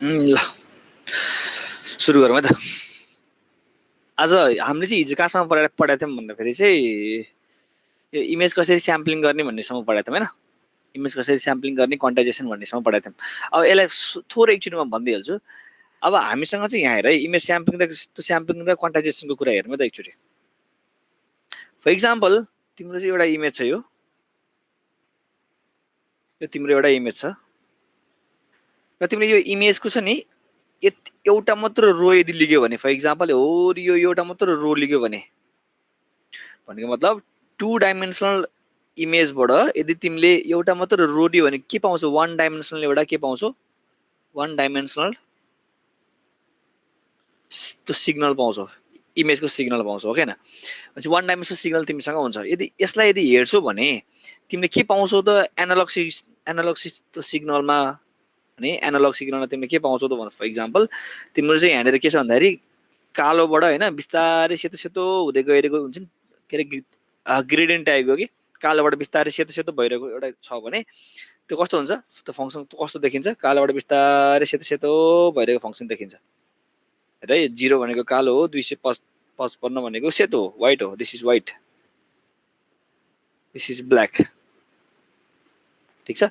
ल सुरु गरौँ है त। आज हामीले चाहिँ हिजो कहाँसम्म पढाएको थियौँ भन्दाखेरि चाहिँ यो इमेज कसरी स्याम्पलिङ गर्ने भन्नेसम्म पढाएको थियौँ होइन। इमेज कसरी स्याम्पलिङ गर्ने, क्वान्टाइजेसन भन्नेसम्म पढाएको थियौँ। अब यसलाई थोरै एकचोटिमा भनिदिइहाल्छु। अब हामीसँग चाहिँ यहाँ हेर है, इमेज स्याम्पलिङ र क्वान्टाइजेसनको कुरा हेरौँ त एकचोटि। फर इक्जाम्पल तिम्रो चाहिँ एउटा इमेज छ, यो तिम्रो एउटा इमेज छ र तिमीले यो इमेजको छ नि एउटा मात्र रो यदि लिग्यो भने, फर इक्जाम्पल हो यो एउटा मात्र रो लिग्यो भने भनेको मतलब 2 डाइमेन्सनल इमेजबाट यदि तिमीले एउटा मात्र रो लियो भने के पाउँछौ? 1 डाइमेन्सनल एउटा के पाउँछौ? 1 डाइमेन्सनल त्यो सिग्नल पाउँछौ, इमेजको सिग्नल पाउँछौ, ओके न? भनेपछि 1 डाइमेन्सनल सिग्नल तिमीसँग हुन्छ। यदि यसलाई यदि हेर्छौ भने तिमीले के पाउँछौ त? एनालग सिग्नलमा भने एनालग सिग्नलमा तिमीले के पाउँछौ त भन्दा, फर इक्जाम्पल तिम्रो चाहिँ यहाँनिर के छ भन्दाखेरि कालोबाट होइन बिस्तारै सेतो सेतो हुँदै गइरहेको हुन्छ नि, के अरे ग्रेडियन्ट टाइपको कि कालोबाट बिस्तारै सेतो सेतो भइरहेको एउटा छ भने त्यो कस्तो हुन्छ? त्यो फङ्सन कस्तो देखिन्छ? कालोबाट बिस्तारै सेतो सेतो भइरहेको फङ्सन देखिन्छ र 0 भनेको कालो हो, 255 भनेको सेतो हो, व्हाइट हो। This is white, this is black. ठिक छ?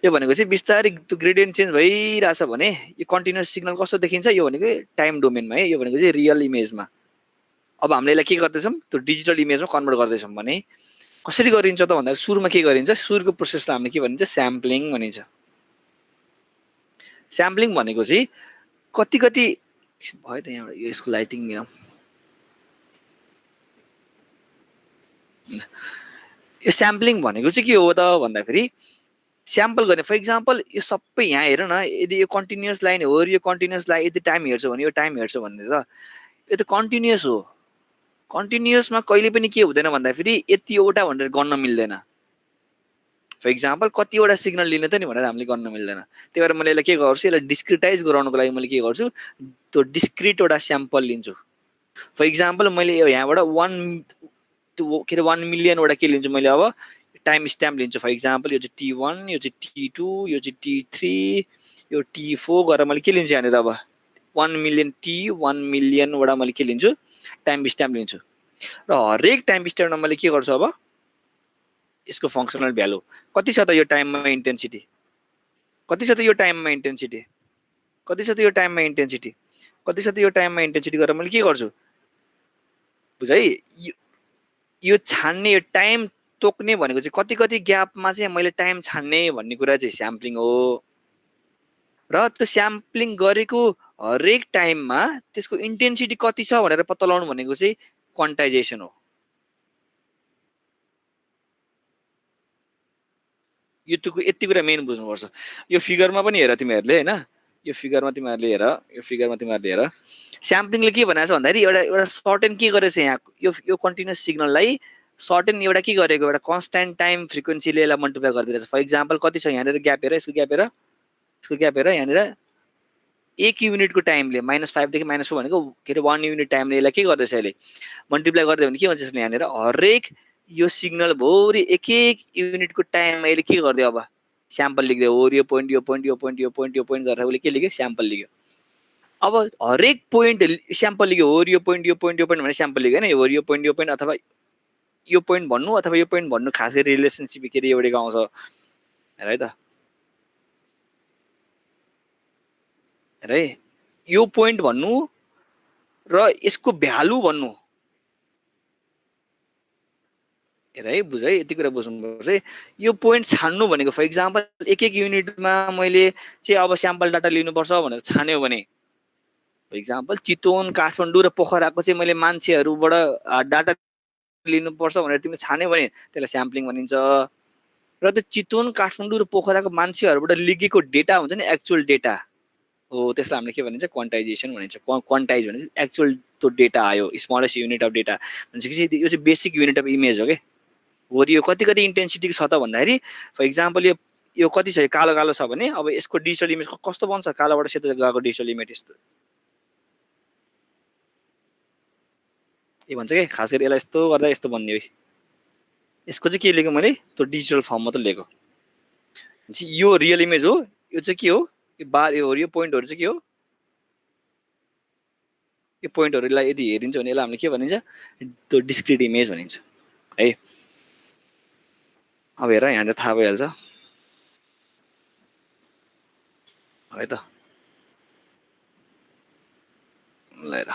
यो भनेको चाहिँ बिस्तारै त्यो ग्रेडियन्ट चेन्ज भइरहेछ भने यो कन्टिन्युअस सिग्नल कस्तो देखिन्छ? यो भनेको टाइम डोमेनमा है, यो भनेको चाहिँ रियल इमेजमा। अब हामीले यसलाई के गर्दैछौँ? त्यो डिजिटल इमेजमा कन्भर्ट गर्दैछौँ भने कसरी गरिन्छ त भन्दा सुरुमा के गरिन्छ? सुरुको प्रोसेसलाई हामीले के भनिन्छ? स्याम्पलिङ भनिन्छ। स्याम्पलिङ भनेको चाहिँ कति कति भयो त यहाँबाट यसको लाइटिङ यो स्याम्पलिङ भनेको चाहिँ के हो त भन्दाखेरि स्याम्पल गर्ने। फर इक्जाम्पल यो सबै यहाँ हेर न, यदि यो कन्टिन्युअस लाइन हो, यो कन्टिन्युअस लाइन यदि टाइम हेर्छौ भने यो टाइम हेर्छौ भने त यो त कन्टिन्युअस हो। कन्टिन्युअसमा कहिले पनि के हुँदैन भन्दाखेरि यतिवटा भनेर गर्न मिल्दैन। फर इक्जाम्पल कतिवटा सिग्नल लिने त नि भनेर हामीले गर्न मिल्दैन। त्यही भएर मैले यसलाई के गर्छु? यसलाई डिस्क्रिटाइज गराउनको लागि मैले के गर्छु? त्यो डिस्क्रिट एउटा स्याम्पल लिन्छु। फर इक्जाम्पल मैले यहाँबाट 1 मिलियनवटा के लिन्छु मैले? अब टाइम स्ट्याम्प लिन्छु। फर इक्जाम्पल यो चाहिँ T1, यो चाहिँ T2, यो चाहिँ T3, यो T4 गरेर मैले के लिन्छु यहाँनिर? अब 1 मिलियन 1 मिलियनवटा मैले के लिन्छु? टाइम स्ट्याम्प लिन्छु। र हरेक टाइम स्ट्याम्पमा मैले के गर्छु? अब यसको फङ्सनल भ्यालु कति छ त? यो टाइममा इन्टेन्सिटी कति छ त? यो टाइममा इन्टेन्सिटी कति छ त? यो टाइममा इन्टेन्सिटी कति छ त? यो टाइममा इन्टेन्सिटी गरेर मैले के गर्छु? बुझ है, यो छान्ने, यो टाइम तोक्ने भनेको चाहिँ कति कति ग्यापमा चाहिँ मैले टाइम छान्ने भन्ने कुरा चाहिँ स्याम्पलिङ हो। र त्यो स्याम्पलिङ गरेको हरेक टाइममा त्यसको इन्टेन्सिटी कति छ भनेर पत्ता लगाउनु भनेको चाहिँ क्वान्टाइजेसन हो। यति कुरा मेन बुझ्नुपर्छ। यो फिगरमा पनि हेर तिमीहरूले होइन, यो फिगरमा तिमीहरूले हेर, यो फिगरमा तिमीहरूले हेर स्याम्पलिङले के भनेको छ भन्दाखेरि एउटा सर्टेन के गरेछ यहाँ, यो कन्टिन्युअस सिग्नललाई सर्टेन एउटा के गरेको? एउटा कन्स्ट्यान्ट टाइम फ्रिक्वेन्सीले यसलाई मल्टिप्लाई गरिदिरहेछ। फर इक्जाम्पल कति छ यहाँनिर? ग्याप हेर, यसको ग्याप हेर, यसको ग्याप हेर। यहाँनिर 1 युनिटको टाइमले -5 देखि -4 भनेको के अरे 1 युनिट टाइमले यसलाई के गर्दैछ? यसले मल्टिप्लाई गर्दै भने के हुन्छ यसले? यहाँनिर हरेक यो सिग्नल भोरि एक एक युनिटको टाइममा यसले के गरिदियो? अब स्याम्पल लेख्दियो। हो यो पोइन्ट, यो पोइन्ट, यो पोइन्ट, यो पोइन्ट, यो पोइन्ट गरेर उसले के लेख्यो? स्याम्पल लेख्यो। अब हरेक पोइन्ट स्याम्पल लिग्यो। हो यो पोइन्ट, यो पोइन्ट, यो पोइन्ट भनेर स्याम्पल लिग्यो होइन। हो यो पोइन्ट, यो पोइन्ट अथवा यो पोइन्ट भन्नु अथवा यो पोइन्ट भन्नु, खास गरी रिलेसनसिप के अरे एउटै आउँछ हेर है त। हेर है, यो पोइन्ट भन्नु र यसको भ्यालु भन्नु। हेर है, बुझ है, यति कुरा बुझ्नुपर्छ है। यो पोइन्ट छान्नु भनेको फर इक्जाम्पल एक एक युनिटमा मैले चाहिँ अब स्याम्पल डाटा लिनुपर्छ भनेर छान्यो भने, फर इक्जाम्पल चितवन, काठमाडौँ र पोखराको चाहिँ मैले मान्छेहरूबाट डाटा लिनुपर्छ भनेर तिमीले छान्यो भने त्यसलाई स्याम्पलिङ भनिन्छ। र त्यो चितवन, काठमाडौँ र पोखराको मान्छेहरूबाट लिगेको डेटा हुन्छ नि, एक्चुअल डेटा हो, त्यसलाई हामीले के भनिन्छ? क्वान्टाइजेसन भनिन्छ। क्वान्टाइज भने एक्चुअल त्यो डेटा आयो, स्मलेस्ट युनिट अफ डेटा भनेपछि यो चाहिँ बेसिक युनिट अफ इमेज हो कि। हो यो कति कति इन्टेन्सिटी छ त भन्दाखेरि फर इक्जाम्पल यो कति छ? कालो कालो छ भने अब यसको डिजिटल इमेज कस्तो बन्छ? कालोबाट सेतो गएको डिजिटल इमेज यस्तो भन्छ कि। खास गरी यसलाई यस्तो गर्दा यस्तो बन्ने हो। यसको चाहिँ के लेखेँ मैले? त्यो डिजिटल फर्म मात्र लेखेको। यो रियल इमेज हो, यो चाहिँ के हो? यो बार यो पोइन्टहरु चाहिँ के हो, यो पोइन्टहरुलाई यदि हेरिन्छ भने यसलाई हामीले के भनिन्छ, त्यो डिस्क्रिट इमेज भनिन्छ है। अब हेर यहाँले थाहा भइहाल्छ है त। ल हेर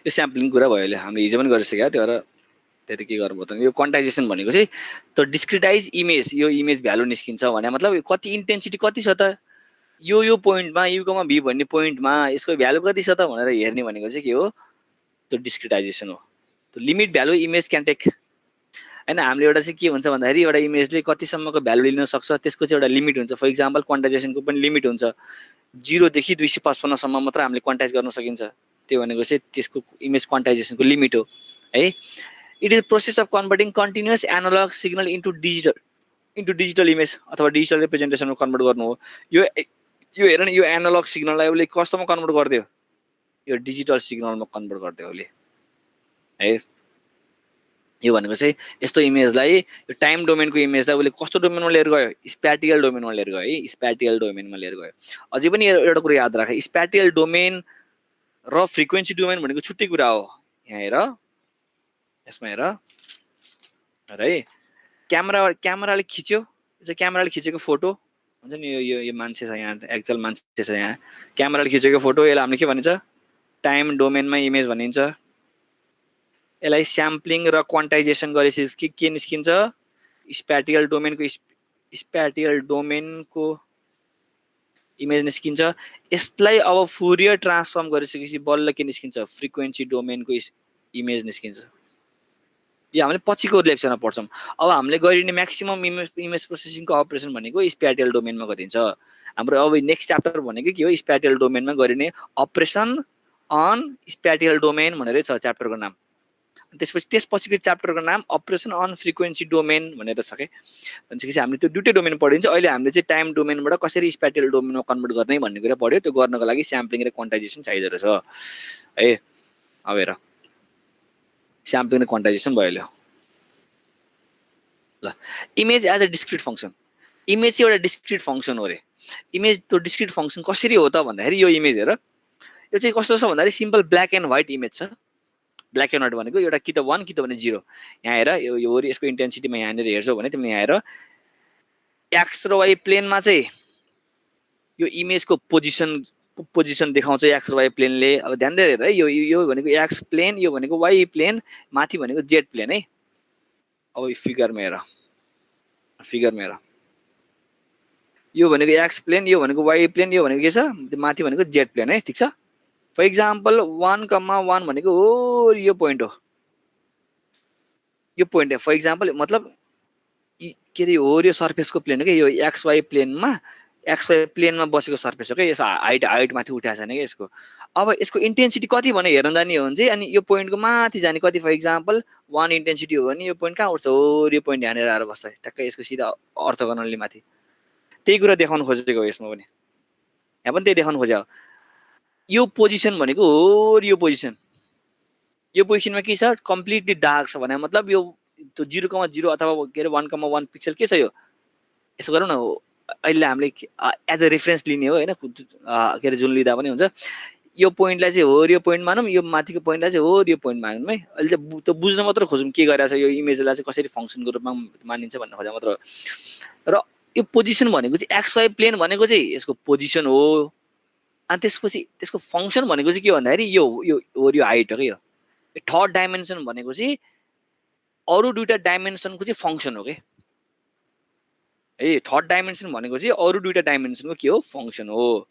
यो स्याम्पलिङ कुरा भयो, अहिले हामीले हिजो पनि गरिसक्यो त्यो भएर त्यति के गर्नु पर्दैन। यो क्वान्टाइजेसन भनेको चाहिँ त्यो डिस्क्रिटाइज इमेज, यो इमेज भ्यालु निस्किन्छ भने मतलब कति इन्टेन्सिटी कति छ त यो पोइन्टमा, युकोमा भी भन्ने पोइन्टमा यसको भ्यालु कति छ त भनेर हेर्ने भनेको चाहिँ के हो, त्यो डिस्क्रिटाइजेसन हो। त्यो limit value image can take हैन। हामीले एउटा चाहिँ के हुन्छ भन्दाखेरि एउटा इमेजले कतिसम्मको भ्यालु लिन सक्छ त्यसको चाहिँ एउटा लिमिट हुन्छ। फर इक्जाम्पल क्वान्टाइजेसनको पनि लिमिट हुन्छ, 0 देखि 255 सम्म मात्र हामीले क्वान्टाइज गर्न सकिन्छ। त्यो भनेको चाहिँ त्यसको इमेज क्वान्टाइजेसनको लिमिट हो है। It is process of converting continuous analogue signal into digital image अथवा डिजिटल रिप्रेजेन्टेसनमा कन्भर्ट गर्नु हो। यो हेर न, यो एनालग सिग्नललाई उसले कस्तोमा कन्भर्ट गरिदियो, यो डिजिटल सिग्नलमा कन्भर्ट गरिदियो उसले है। यो भनेको चाहिँ यस्तो इमेजलाई, यो टाइम डोमेनको इमेजलाई उसले कस्तो डोमेनमा लिएर गयो, स्प्याटियल डोमेनमा लिएर गयो है, स्प्याटियल डोमेनमा लिएर गयो। अझै पनि एउटा कुरा याद राख, स्प्याटियल डोमेन र फ्रिक्वेन्सी डोमेन भनेको छुट्टै कुरा हो। यहाँ हेर, यसमा हेर है, क्यामेराले खिच्यो, चाहिँ क्यामेराले खिचेको फोटो हुन्छ नि, यो मान्छे छ यहाँ, एक्चुअल मान्छे छ यहाँ, क्यामेराले खिचेको फोटो, यसलाई हामीले के भनिन्छ, टाइम डोमेनमा इमेज भनिन्छ। यसलाई स्याम्पलिङ र क्वान्टाइजेसन गरेपछि के निस्किन्छ, स्प्याटियल डोमेनको इमेज निस्किन्छ। यसलाई अब फुरियर ट्रान्सफर्म गरिसकेपछि बल्ल के निस्किन्छ, फ्रिक्वेन्सी डोमेनको इमेज निस्किन्छ। यो हामीले पछिको लेक्चरमा पढ्छौँ। अब हामीले गरिने म्याक्सिमम इमेज प्रोसेसिङको अपरेसन भनेको स्प्याटियल डोमेनमा गरिन्छ। हाम्रो अब नेक्स्ट च्याप्टर भनेको के हो, स्प्याटियल डोमेनमा गरिने अपरेसन अन स्प्याटियल डोमेन भनेरै छ च्याप्टरको नाम। त्यसपछिको च्याप्टरको नाम अपरेसन अन फ्रिक्वेन्सी डोमेन भनेर छ के। भनेपछि हामीले त्यो दुईटै डोमेन पढिन्छ। अहिले हामीले चाहिँ टाइम डोमेनबाट कसरी स्प्याटियल डोमेनमा कन्भर्ट गर्ने भन्ने कुरा पढ्यो। त्यो गर्नको लागि स्याम्पलिङ र क्वान्टाइजेसन चाहिँदो रहेछ है। अब हेर, स्याम्पलिङ र क्वान्टाइजेसन भयो। ल, image as a discrete function. Image चाहिँ एउटा डिस्क्रिट फङ्सन हो रे। इमेज त्यो डिस्क्रिट फङ्सन कसरी हो त भन्दाखेरि, यो इमेज हेर, यो चाहिँ कस्तो छ भन्दाखेरि simple black and white image छ। ब्ल्याक एन्ड व्हाइट भनेको एउटा कि त 1 कि त भने 0। यहाँ हेर, यो यसको इन्टेन्सिटीमा यहाँनिर हेर्छौ भने तिमीले यहाँ हेर, एक्स र वाइ प्लेनमा चाहिँ यो इमेजको पोजिसन देखाउँछ एक्स र वाइ प्लेनले। अब ध्यान दिएर हेर है, यो भनेको एक्स प्लेन, यो भनेको वाइ प्लेन, माथि भनेको जेड प्लेन है। अब फिगरमा हेर, यो भनेको एक्स प्लेन, यो भनेको वाइ प्लेन, यो भनेको के छ, माथि भनेको जेड प्लेन है। ठिक छ। फर इक्जाम्पल 1,1 भनेको हो यो पोइन्ट हो, यो पोइन्ट है फर इक्जाम्पल। मतलब के अरे हो, यो सर्फेसको प्लेन हो कि, यो एक्स वाइ प्लेनमा बसेको सर्फेस हो क्या। यसो हाइट माथि उठाएको छैन क्या यसको। अब यसको इन्टेन्सिटी कति भने हेर्न जाने हो भने चाहिँ, अनि यो पोइन्टको माथि जाने कति, फर इक्जाम्पल 1 इन्टेन्सिटी हो भने यो पोइन्ट कहाँ उठ्छ, हो यो पोइन्ट यहाँनिर आएर बस्छ ट्याक्कै यसको सिधा अर्थोगोनली माथि। त्यही कुरा देखाउनु खोजेको यसमा पनि, यहाँ पनि त्यही देखाउनु खोज्यो। यो पोजिसन भनेको हो यो पोजिसनमा के छ, कम्प्लिटली डार्क छ भने मतलब यो त्यो 0,0 अथवा के अरे 1,1 पिक्सल के छ यो। यसो गरौँ न, अहिले हामीले एज अ रेफरेन्स लिने हो होइन, के अरे जुन लिँदा पनि हुन्छ। यो पोइन्टलाई चाहिँ हो यो पोइन्ट मानौँ, यो माथिको पोइन्टलाई चाहिँ हो यो पोइन्ट मानौँ है। अहिले चाहिँ त्यो बुझ्न मात्र खोजौँ के गरिरहेको छ, यो इमेजलाई चाहिँ कसरी फङ्सनको रूपमा मानिन्छ भन्ने खोजा मात्र हो। र यो पोजिसन भनेको चाहिँ एक्स वाइ प्लेन भनेको चाहिँ यसको पोजिसन हो। अनि त्यसपछि त्यसको फङ्सन भनेको चाहिँ के भन्दाखेरि यो हाइट हो कि। यो थर्ड डाइमेन्सन भनेको चाहिँ अरू दुईटा डाइमेन्सनको चाहिँ फङ्सन हो कि है। थर्ड डाइमेन्सन भनेको चाहिँ अरू दुईटा डाइमेन्सनको के हो, फङ्सन हो।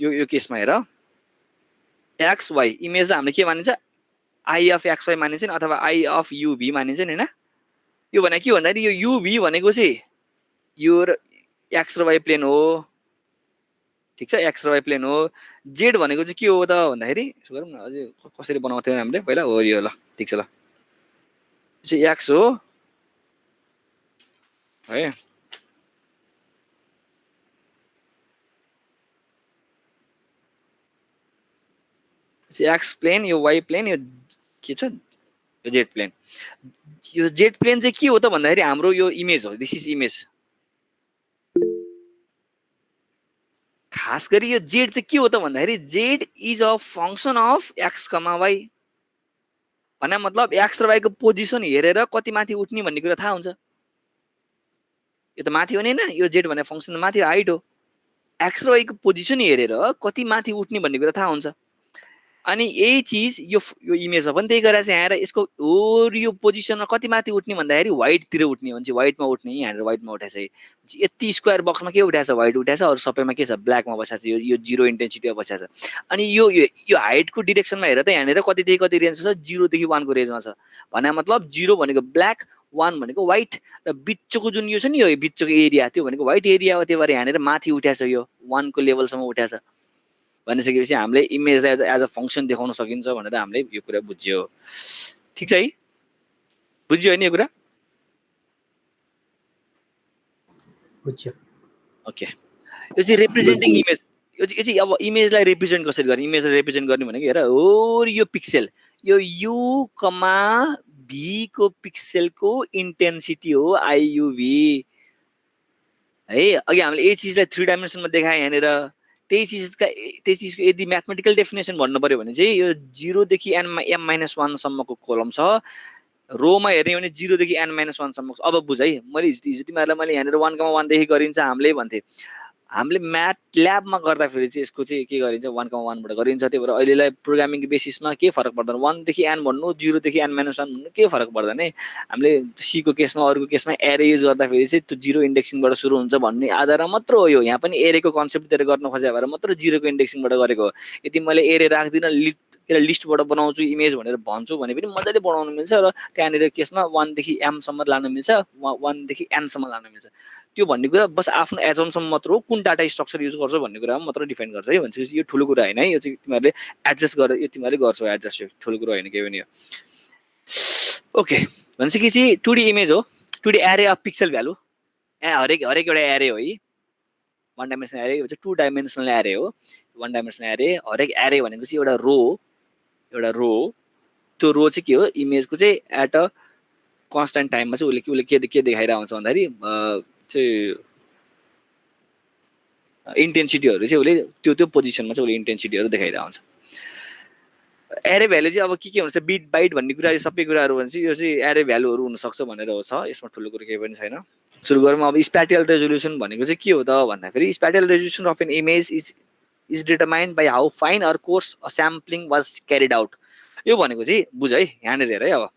यो केसमा हेर, एक्स वाइ इमेजलाई हामीले के मानिन्छ, आई अफ एक्स वाइ मानिन्छ नि, अथवा आई अफ युभी मानिन्छ नि होइन। यो भनेको के भन्दाखेरि यो युभी भनेको चाहिँ यो एक्स र वाइ प्लेन हो। ठिक छ, एक्स र वाइ प्लेन हो। जेड भनेको चाहिँ के हो त भन्दाखेरि, यसो गरौँ न, अझै कसरी बनाउँथ्यौँ हामीले पहिला, हो यो ल। ठिक छ, ल चाहिँ एक्स हो है। एक्स प्लेन, यो वाइ प्लेन, यो के छ, यो जेड प्लेन। यो जेड प्लेन चाहिँ के हो त भन्दाखेरि हाम्रो यो इमेज हो, दिस इज इमेज। खास गरी यो जेड चाहिँ के हो त भन्दाखेरि z is a function of x comma y भने मतलब एक्स र वाईको पोजिसन हेरेर कति माथि उठ्ने भन्ने कुरा थाहा हुन्छ यो त माथि हो नि हैन यो जेड भन्ने फङ्सन माथि हाइट हो एक्स र वाईको पोजिसन हेरेर कति माथि उठ्ने भन्ने कुरा थाहा हुन्छ अनि यही चिज यो इमेजमा पनि त्यही गरेर चाहिँ यहाँ यसको यो पोजिसनमा कति माथि उठ्ने भन्दाखेरि व्हाइटतिर उठ्ने हुन्छ व्हाइटमा उठ्ने यहाँनिर व्हाइटमा उठाएछ यति स्क्वायर बक्समा के उठाएछ व्हाइट उठाएछ अरू सबैमा के छ ब्ल्याकमा बसेको छ यो जिरो इन्टेन्सिटीमा बसेको छ अनि यो हाइटको डिरेक्सनमा हेर त यहाँनिर कतिदेखि कति रेन्ज छ 0 देखि 1 को रेन्जमा छ भने मतलब 0 भनेको ब्ल्याक 1 भनेको व्हाइट र बिचको जुन यो छ नि यो बिचको एरिया त्यो भनेको व्हाइट एरिया हो त्यही भएर यहाँनिर माथि उठाएछ यो 1 को लेभलसम्म उठाएछ भनिसकेपछि हामीले इमेजलाई एज अ फङ्सन देखाउन सकिन्छ भनेर हामीले यो कुरा बुझ्यो ठिक छ है बुझ्यो हैन यो कुरा बुझ्यो ओके यो चाहिँ रिप्रेजेन्टिङ इमेज यो चाहिँ अब इमेजलाई रिप्रेजेन्ट कसरी गर्ने इमेजलाई रिप्रेजेन्ट गर्ने भनेको हेर हो यो पिक्सेल यो यु कमा भी को पिक्सेलको इन्टेन्सिटी हो आइयुभी है अघि हामीले यही चिजलाई 3 डाइमेन्सनमा देखाए यहाँनिर त्यही चिजको यदि म्याथमेटिकल डेफिनेसन भन्नु पर्यो भने चाहिँ यो 0 देखि m-1 सम्मको कोलम छ रोमा हेर्ने भने 0 देखि n-1 सम्म अब बुझ है मैले हिजो तिमीहरूलाई मैले यहाँनिर 1,1 देखि गरिन्छ हामीले भन्थे हामीले म्याथ ल्याबमा गर्दाखेरि चाहिँ यसको चाहिँ के गरिन्छ 1,1 बाट गरिन्छ त्यही भएर अहिलेलाई प्रोग्रामिङको बेसिसमा के फरक पर्दैन 1 देखि n भन्नु 0 देखि n-1 भन्नु के फरक पर्दैन है हामीले सी को केसमा अरूको केसमा एरे युज गर्दाखेरि चाहिँ त्यो 0 इन्डेक्सिङबाट सुरु हुन्छ भन्ने आधारमा मात्र हो यो यहाँ पनि एरेको कन्सेप्ट दिएर गर्न खोजे भएर मात्र 0 को इन्डेक्सिङबाट गरेको यदि मैले एरे राख्दिन लिस्टबाट बनाउँछु इमेज भनेर भन्छु भने पनि मजाले बनाउन मिल्छ र त्यहाँनिर केसमा 1 देखि m सम्म लान मिल्छ 1 देखि n सम्म लान मिल्छ त्यो भन्ने कुरा बस आफ्नो एजम्सन मात्र हो कुन डाटा स्ट्रक्चर युज गर्छौ भन्ने कुरा मात्र डिफाइन गर्छ है भन्छ यो ठुलो कुरा हैन है यो चाहिँ तिमीहरुले एडजस्ट गरेर यो तिमीहरुले गर्छौ एडजस्ट यो ठुलो कुरा हैन के पनि यो ओके भन्छ कि चाहिँ 2D इमेज हो 2D एरे अफ पिक्सल भ्यालु हरेक एउटा एरे हो है 1 डाइमेन्सनल एरे भन्छ 2 डाइमेन्सनल एरे हो 1 डाइमेन्सनल एरे हरेक एरे भनेको चाहिँ एउटा रो त्यो रो चाहिँ के हो इमेजको चाहिँ एट अ कन्स्टेन्ट टाइममा चाहिँ उसले के देखाइरहेको हुन्छ भन्दाखेरि चाहिँ इन्टेन्सिटीहरु चाहिँ उसले त्यो पोजिसनमा चाहिँ उसले इन्टेन्सिटीहरु देखाइरहेको हुन्छ एरे भ्यालु चाहिँ अब के हुन्छ बिट बाइट भन्ने कुरा यो सबै कुराहरु भन्छ यो चाहिँ एरे भ्यालुहरु हुन सक्छ भनेर हो छ यसमा ठुलो कुरा केही पनि छैन सुरु गरौँ अब स्प्याटियल रेजोल्युसन भनेको चाहिँ के हो त भन्दाखेरि spatial resolution of an image is determined by how fine or coarse a sampling was carried out यो भनेको चाहिँ बुझ है यहाँनिर हेर है अब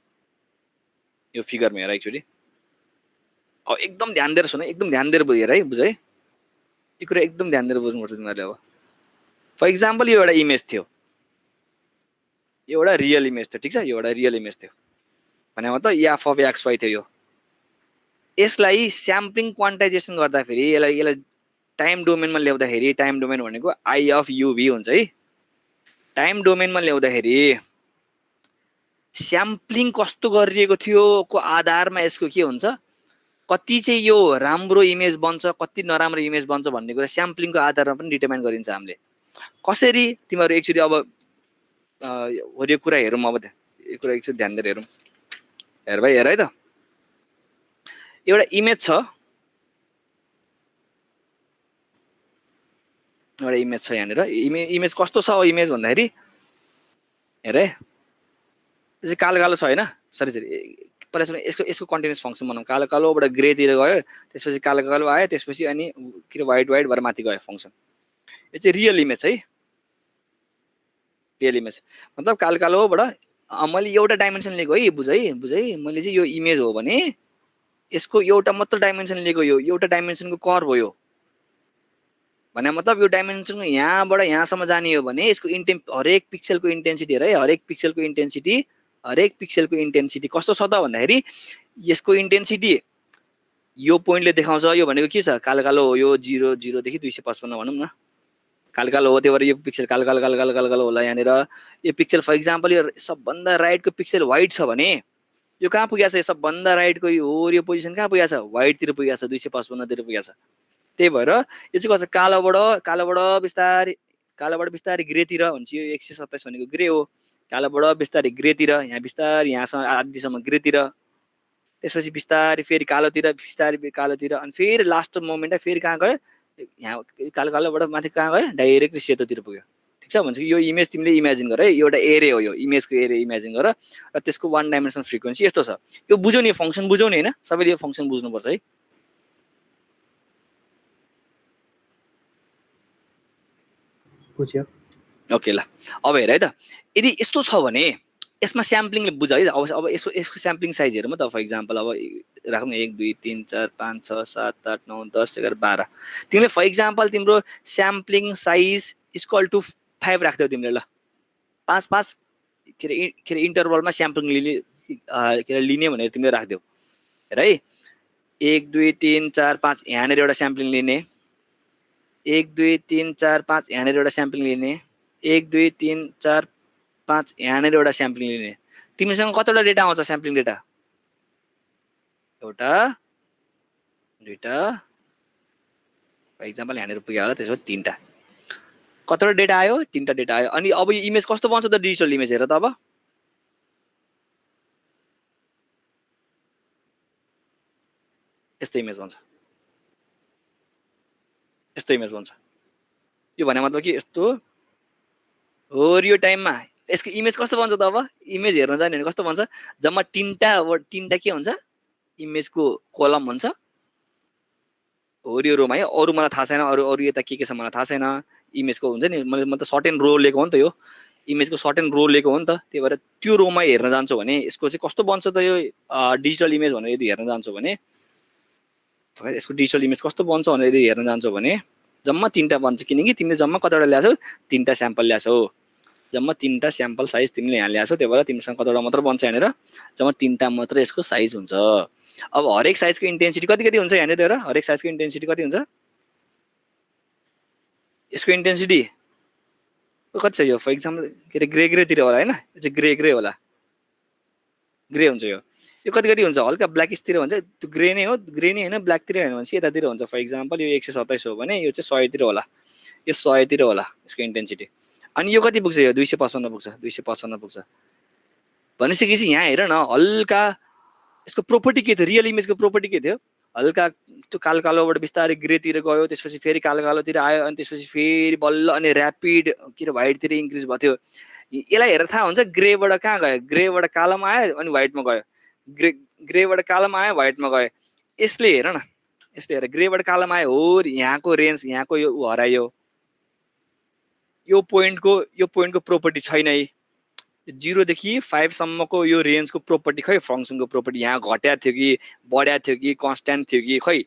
यो फिगरमा हेर एकचोटी अब एकदम ध्यान दिएर सुन एकदम ध्यान दिएर हेर है बुझ है यो कुरा एकदम ध्यान दिएर बुझ्नुपर्छ तिमीहरूले अब फर इक्जाम्पल यो एउटा इमेज थियो यो एउटा रियल इमेज थियो ठिक छ यो एउटा रियल इमेज थियो भने मतलब एफ अफ एक्स वाइ थियो यो यसलाई स्याम्पलिङ क्वान्टाइजेसन गर्दाखेरि यसलाई टाइम डोमेनमा ल्याउँदाखेरि टाइम डोमेन भनेको आई अफ युभी हुन्छ है टाइम डोमेनमा ल्याउँदाखेरि स्याम्पलिङ कस्तो गरिएको थियो को आधारमा यसको के हुन्छ कति चाहिँ यो राम्रो इमेज बन्छ कति नराम्रो इमेज बन्छ भन्ने कुरा स्याम्पलिङको आधारमा पनि डिटरमाइन गरिन्छ हामीले कसरी तिमीहरु एकचोटी अब यो कुरा हेरौँ अब यो कुरा एकचोटी ध्यान दिएर हेरौँ हेर भाइ हेर है त एउटा इमेज छ एउटा इमेज छ यहाँनिर इमेज कस्तो छ इमेज भन्दाखेरि हेर है यो चाहिँ कालो कालो छ हैन सरी पहिला यसको कन्टिन्युस फङ्सन बनाउँ कालो कालोबाट ग्रेतिर गयो त्यसपछि कालो कालो आयो त्यसपछि अनि के व्हाइट भएर माथि गयो फङ्सन यो चाहिँ रियल इमेज है रियल इमेज मतलब कालो कालोबाट मैले एउटा डाइमेन्सन लिएको है बुझ है मैले चाहिँ यो इमेज हो भने यसको एउटा मात्र डाइमेन्सन लिएको यो एउटा डाइमेन्सनको कर्भ हो यो भने मतलब यो डाइमेन्सनको यहाँबाट यहाँसम्म जाने हो भने यसको हरेक पिक्सेलको इन्टेन्सिटी हेर है हरेक पिक्सेलको इन्टेन्सिटी कस्तो छ त भन्दाखेरि यसको इन्टेन्सिटी यो पोइन्टले देखाउँछ यो भनेको के छ कालो कालो हो यो 0 देखि 255 भनौँ न कालो कालो हो त्यही भएर यो पिक्सेल कालो कालो होला यहाँनिर यो पिक्सेल फर इक्जाम्पल यो सबभन्दा राइटको पिक्सेल व्हाइट छ भने यो कहाँ पुगेछ यो सबभन्दा राइटको यो पोजिसन कहाँ पुगेछ व्हाइटतिर पुगेछ 255 तिर पुगेछ त्यही भएर यो चाहिँ कस्तो कालोबाट बिस्तारै ग्रेतिर भन्छ यो 127 भनेको ग्रे हो कालोबाट बिस्तारै ग्रेतिर यहाँ बिस्तारै यहाँसम्म आधीसम्म ग्रेतिर त्यसपछि बिस्तारै फेरि कालोतिर अनि फेरि लास्ट मोमेन्टमा फेरि कहाँ गयो यहाँ कालो कालोबाट माथि कहाँ गयो डाइरेक्टली सेतोतिर पुग्यो ठिक छ भन्छ कि यो इमेज तिमीले इमेजिन गर है एउटा एरे हो यो इमेजको एरे इमेजिन गर र त्यसको वान डाइमेन्सनल फ्रिक्वेन्सी यस्तो छ यो बुझ्यौ नि फङ्सन बुझ्यौ नि हैन सबैले यो फङ्सन बुझ्नुपर्छ है बुझ्यो ओके ल अब हेर है त यदि यस्तो छ भने यसमा स्याम्पलिङले बुझ है अब यसको स्याम्पलिङ साइज हेरौँ त फर इक्जाम्पल अब राखौँ 1 2 3 4 5 6 7 8 9 10 11 12 तिमीले फर इक्जाम्पल तिम्रो स्याम्पलिङ साइज इक्वल टु 5 राख्दै तिमीले ल 5 5 के अरे इन्टरभलमा स्याम्पलिङ लिने भनेर तिमीले राख्दियौ हेर है 1 2 3 4 5 यहाँनिर एउटा स्याम्पलिङ लिने 1 2 3 4 5 यहाँनिर एउटा स्याम्पलिङ लिने 1 2 3 4 5 यहाँनिर एउटा स्याम्पलिङ लिने तिमीसँग कतिवटा डेटा आउँछ स्याम्पलिङ डेटा एउटा दुईटा फर इक्जाम्पल यहाँनिर पुग्यो होला त्यसो भए तीनटा कतिवटा डेटा आयो तीनटा डेटा आयो अनि अब यो इमेज कस्तो बन्छ त डिजिटल इमेज हेर त अब यस्तो इमेज बन्छ यस्तो इमेज बन्छ यो भने मतलब कि यस्तो हो यो टाइममा यसको इमेज कस्तो बन्छ त अब इमेज हेर्न जाने भने कस्तो बन्छ जम्मा तीनटा के हुन्छ इमेजको कलम हुन्छ हो यो रोमा है अरु मलाई थाहा छैन अरु यता के छ मलाई थाहा छैन इमेजको हुन्छ नि म त सर्ट एन्ड रो लिएको हो नि त यो इमेजको सर्ट एन्ड रो लिएको हो नि त त्यही भएर त्यो रोमा हेर्न जान्छौ भने यसको चाहिँ कस्तो बन्छ त यो डिजिटल इमेज भनेर यदि हेर्न जान्छौ भने यसको डिजिटल इमेज कस्तो बन्छ भनेर यदि हेर्न जान्छौ भने जम्मा तीनटा बन्छ किनकि तिमीले जम्मा कतिवटा ल्याछौ तीनटा स्याम्पल ल्याछौ जम्मा तीनटा स्याम्पल साइज तिमीले यहाँ ल्याछौ त्यही भएर तिमीसँग कतिवटा मात्र बन्छ यहाँनिर जम्मा तीनटा मात्र यसको साइज हुन्छ अब हरेक साइजको इन्टेन्सिटी कति हुन्छ यहाँनिर हेर हरेक साइजको इन्टेन्सिटी कति हुन्छ यसको इन्टेन्सिटी कति छ यो फर इक्जाम्पल के अरे ग्रेतिर होला होइन यो चाहिँ ग्रे होला ग्रे हुन्छ यो कति हुन्छ हल्का ब्ल्याकिसतिर हुन्छ त्यो ग्रे नै होइन ब्ल्याकतिर होइन भने चाहिँ यतातिर हुन्छ फर इक्जाम्पल यो 127 हो भने यो चाहिँ 100 तिर होला यो 100 तिर होला यसको इन्टेन्सिटी अनि यो कति पुग्छ यो 255 पुग्छ 255 पुग्छ भनिसकेपछि यहाँ हेर न हल्का यसको प्रोपर्टी के थियो रियल इमेजको प्रोपर्टी के थियो हल्का त्यो कालो कालोबाट बिस्तारै ग्रेतिर गयो त्यसपछि फेरि कालो कालोतिर आयो अनि त्यसपछि फेरि बल्ल अनि ऱ्यापिड के अरे व्हाइटतिर इन्क्रिज भयो थियो यसलाई हेरेर थाहा हुन्छ ग्रेबाट कहाँ गयो ग्रेबाट कालोमा आयो अनि व्हाइटमा गयो ग्रेबाट कालोमा आयो व्हाइटमा गयो यसले हेर न यसले हेर ग्रेबाट कालोमा आयो हो यहाँको रेन्ज यहाँको यो हरायो यो पोइन्टको प्रोपर्टी छैन है 0 देखि 5 सम्मको यो रेन्जको प्रोपर्टी खै फङ्सनको प्रोपर्टी यहाँ घट्या थियो कि बढ्या थियो कि कन्स्ट्यान्ट थियो कि खै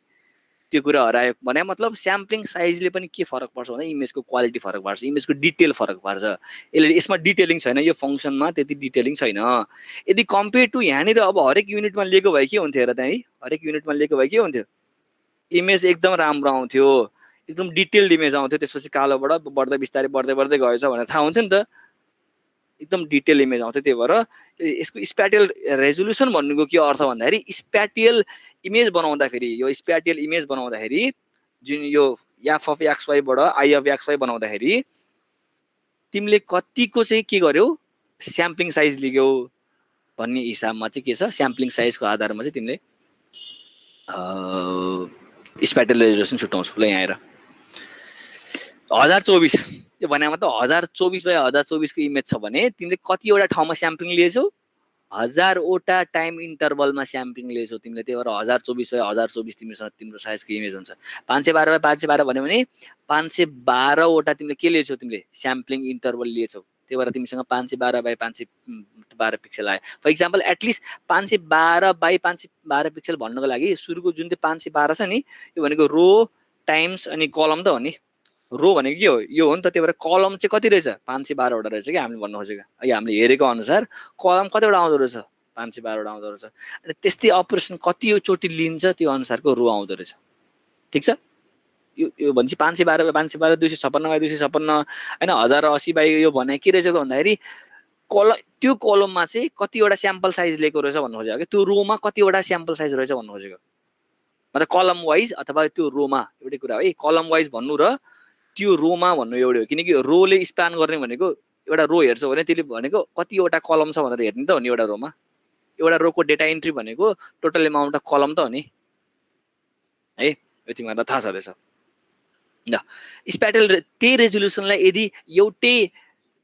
त्यो कुरा हरायो भने मतलब स्याम्पलिङ साइजले पनि के फरक पर्छ भने इमेजको क्वालिटी फरक पार्छ इमेजको डिटेल फरक पार्छ यसमा डिटेलिङ छैन यो फङ्सनमा त्यति डिटेलिङ छैन यदि कम्पेयर टु यहाँनिर अब हरेक युनिटमा लिएको भए के हुन्थ्यो हेर त्यहाँ हरेक युनिटमा लिएको भए के हुन्थ्यो इमेज एकदम राम्रो आउँथ्यो एकदम डिटेल्ड इमेज आउँथ्यो त्यसपछि कालोबाट बढ्दै बिस्तारै बढ्दै गएछ भनेर थाहा हुन्थ्यो नि त एकदम डिटेल इमेज आउँथ्यो त्यही भएर यसको स्प्याटियल रेजोल्युसन भन्नुको के अर्थ भन्दाखेरि स्प्याटियल इमेज बनाउँदाखेरि यो स्प्याटियल इमेज बनाउँदाखेरि जुन यो एफ अफ एक्स वाईबाट आई अफ एक्स वाई बनाउँदाखेरि तिमीले कतिको चाहिँ के गर्यौ स्याम्पलिङ साइज लिग्यौ भन्ने हिसाबमा चाहिँ के छ स्याम्पलिङ साइजको आधारमा चाहिँ तिमीले स्प्याटियल रेजोल्युसन छुट्याउँछौ ल यहाँ आएर 1024 यो भनेमा त 1024 बाइ 1024 को इमेज छ भने तिमीले कतिवटा ठाउँमा स्याम्पलिङ लिएछौ 1000 वटा टाइम इन्टरभलमा स्याम्पलिङ लिएछौ तिमीले त्यही भएर 1024 बाइ 1024 तिमीसँग तिम्रो साइजको इमेज हुन्छ 512 बाइ 512 भन्यो भने 512 वटा तिमीले के लिएछौ तिमीले स्याम्पलिङ इन्टरभल लिएछौ त्यही भएर तिमीसँग 512 बाइ 512 पिक्सल आयो for example at least 512 by 512 pixel भन्नको लागि सुरुको जुन चाहिँ 512 छ नि यो भनेको रो टाइम्स अनि कलम त हो नि रो भनेको के हो यो हो नि त त्यही भएर कलम चाहिँ कति रहेछ 512 वटा रहेछ कि हामीले भन्नु खोजेको अहिले हामीले हेरेको अनुसार कलम कतिवटा आउँदो रहेछ 512 वटा आउँदो रहेछ अनि त्यस्तै अपरेसन कति चोटि लिन्छ त्यो अनुसारको रो आउँदो रहेछ ठिक छ यो भन्छ 512 बाइ 512 256 बाइ 256 हैन 1080 बाइ यो भने के रहेछ त भन्दाखेरि त्यो कलममा चाहिँ कतिवटा स्याम्पल साइज लिएको रहेछ भन्नु खोजेको त्यो रोमा कतिवटा स्याम्पल साइज रहेछ भन्नु खोजेको मतलब कलम वाइज अथवा त्यो रोमा एउटै कुरा है कलम वाइज भन्नु र त्यो रोमा भन्नु एउटै हो किनकि रोले स्प्यान गर्ने भनेको एउटा रो हेर्छौ भने त्यसले भनेको कतिवटा कलम छ भनेर हेर्ने त हो नि एउटा रोमा एउटा रोको डेटा एन्ट्री भनेको टोटल एमाउन्ट अफ कलम त हो नि है यो तिमीहरूलाई थाहा छ रहेछ ल स्प्याटियल त्यही रेजोल्युसनलाई यदि एउटै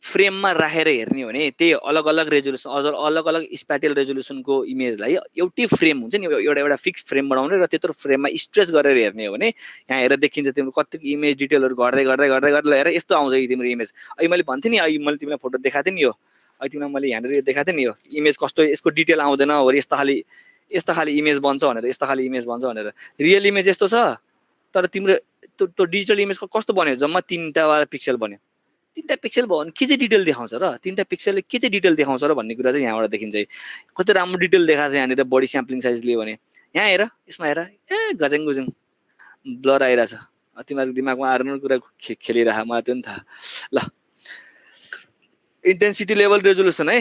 फ्रेममा राखेर हेर्ने हो भने त्यही अलग अलग रेजोल्युसन अलग अलग स्प्याटियल रेजोल्युसनको इमेजलाई एउटै फ्रेम हुन्छ नि एउटा एउटा फिक्स फ्रेम बनाउने र त्यत्रो फ्रेममा स्ट्रेच गरेर हेर्ने हो भने यहाँ हेरेर देखिन्छ तिम्रो कतिको इमेज डिटेलहरू घट्दै घट्दै घट्दै घट्दै हेर यस्तो आउँछ कि तिम्रो इमेज अहिले मैले भन्थेँ नि अहिले मैले तिमीलाई फोटो देखाएको थिएँ नि यो अहिले तिमीलाई मैले यहाँनिर यो देखाएको थिएँ नि यो इमेज कस्तो यसको डिटेल आउँदैन हो यस्तो खाली इमेज बन्छ भनेर यस्तो खाली इमेज बन्छ भनेर रियल इमेज यस्तो छ तर तिम्रो त्यो डिजिटल इमेजको कस्तो बन्यो जम्मा 3टा पिक्सल बन्यो 3टा पिक्सल भयो भने के चाहिँ डिटेल देखाउँछ र 3टा पिक्सलले के चाहिँ डिटेल देखाउँछ र भन्ने कुरा चाहिँ यहाँबाट देखिन्छ कति राम्रो डिटेल देखाएको छ यहाँनिर बडी स्याम्पलिङ साइज लियो भने यहाँ हेर यसमा हेर गजङ गुजङ ब्लर आइरहेछ तिमीहरूको दिमागमा आएर कुरा खेलिरह मलाई त्यो नि थाहा ल इन्टेन्सिटी लेभल रेजोल्युसन है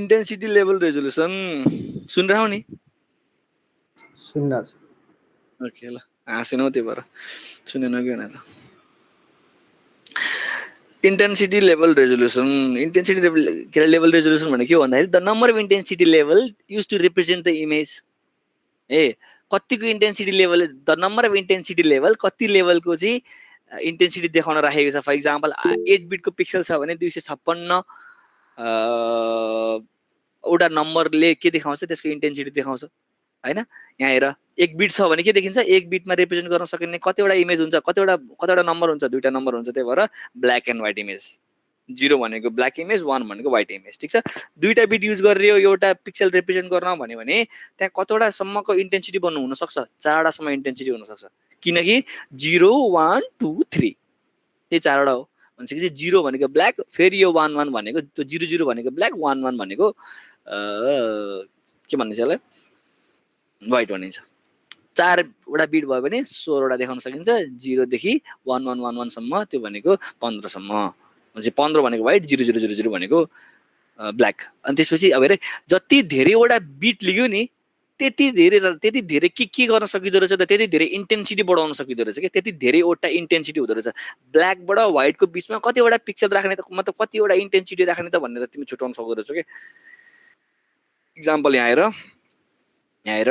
इन्टेन्सिटी लेभल रेजोल्युसन सुनिरहौ नि सुनिरहेको छु ओके ल हाँसेनौ त्यही भएर सुनेन कि भनेर intensity level resolution intensity level resolution भनेको के हो भन्दाखेरि the number of intensity level use to represent the image कतिको intensity level the number of intensity level कति लेभलको चाहिँ इन्टेन्सिटी देखाउन राखेको छ फर इक्जाम्पल 8 बिटको पिक्सल छ भने 256 वटा नम्बरले के देखाउँछ त्यसको इन्टेन्सिटी देखाउँछ हैन यहाँ हेर 1 बिट छ भने के देखिन्छ 1 बिटमा रिप्रेजेन्ट गर्न सकिने कतिवटा इमेज हुन्छ कतिवटा नम्बर हुन्छ दुईटा नम्बर हुन्छ त्यही भएर ब्ल्याक एन्ड व्हाइट इमेज 0 भनेको ब्ल्याक इमेज 1 भनेको व्हाइट इमेज ठीक छ दुईटा बिट युज गरेर एउटा पिक्सल रिप्रेजेन्ट गर्न भन्यो भने त्यहाँ कतिवटा सम्मको इन्टेन्सिटी बन्नु हुन सक्छ 4 सम्म इन्टेन्सिटी हुन सक्छ किनकि 0 1 2 3 त्यही 4 हो भनेपछि 0 भनेको ब्ल्याक फेरि यो 1 1 भनेको त्यो 0 0 भनेको ब्ल्याक 1 1 भनेको के भनिन्छ यसलाई व्हाइट भनिन्छ 4 वटा बिट भयो भने 16 वटा देखाउन सकिन्छ 0 देखि 1111 सम्म त्यो भनेको 15 सम्म भनेपछि 15 भनेको व्हाइट 0000 भनेको ब्ल्याक अनि त्यसपछि अब हेरे जति धेरैवटा बिट लियो नि त्यति धेरै के गर्न सकिदो रहेछ त त्यति धेरै इन्टेन्सिटी बढाउन सकिदो रहेछ के त्यति धेरैवटा इन्टेन्सिटी हुँदो रहेछ ब्ल्याकबाट व्हाइटको बिचमा कतिवटा पिक्सल राख्ने त मतलब कतिवटा इन्टेन्सिटी राख्ने त भनेर तिमी छुटाउन सक्दो रहेछौ के इक्जाम्पल यहाँ हेर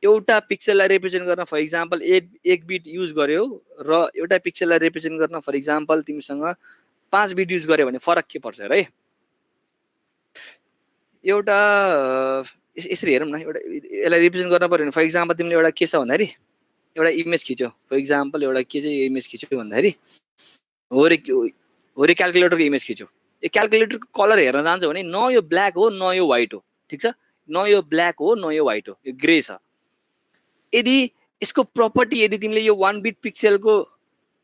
एउटा पिक्सललाई रिप्रेजेन्ट गर्न फर इक्जाम्पल एक बिट युज गर्यो र एउटा पिक्सललाई रिप्रेजेन्ट गर्न फर इक्जाम्पल तिमीसँग 5 बिट युज गर्यो भने फरक के पर्छ है एउटा यसरी हेरौँ न एउटा यसलाई रिप्रेजेन्ट गर्न पर्यो भने फर इक्जाम्पल तिमीले एउटा के छ भन्दाखेरि एउटा इमेज खिच्यो फर इक्जाम्पल एउटा के चाहिँ इमेज खिच्यो भन्दाखेरि होरे क्याल्कुलेटरको इमेज खिच्यो यो क्याल्कुलेटरको कलर हेर्न जान्छ भने न यो ब्ल्याक हो न यो व्हाइट हो ठीक छ न यो ब्ल्याक हो न यो व्हाइट हो यो ग्रे छ यदि यसको प्रपर्टी यदि तिमीले यो 1 बिट पिक्सलको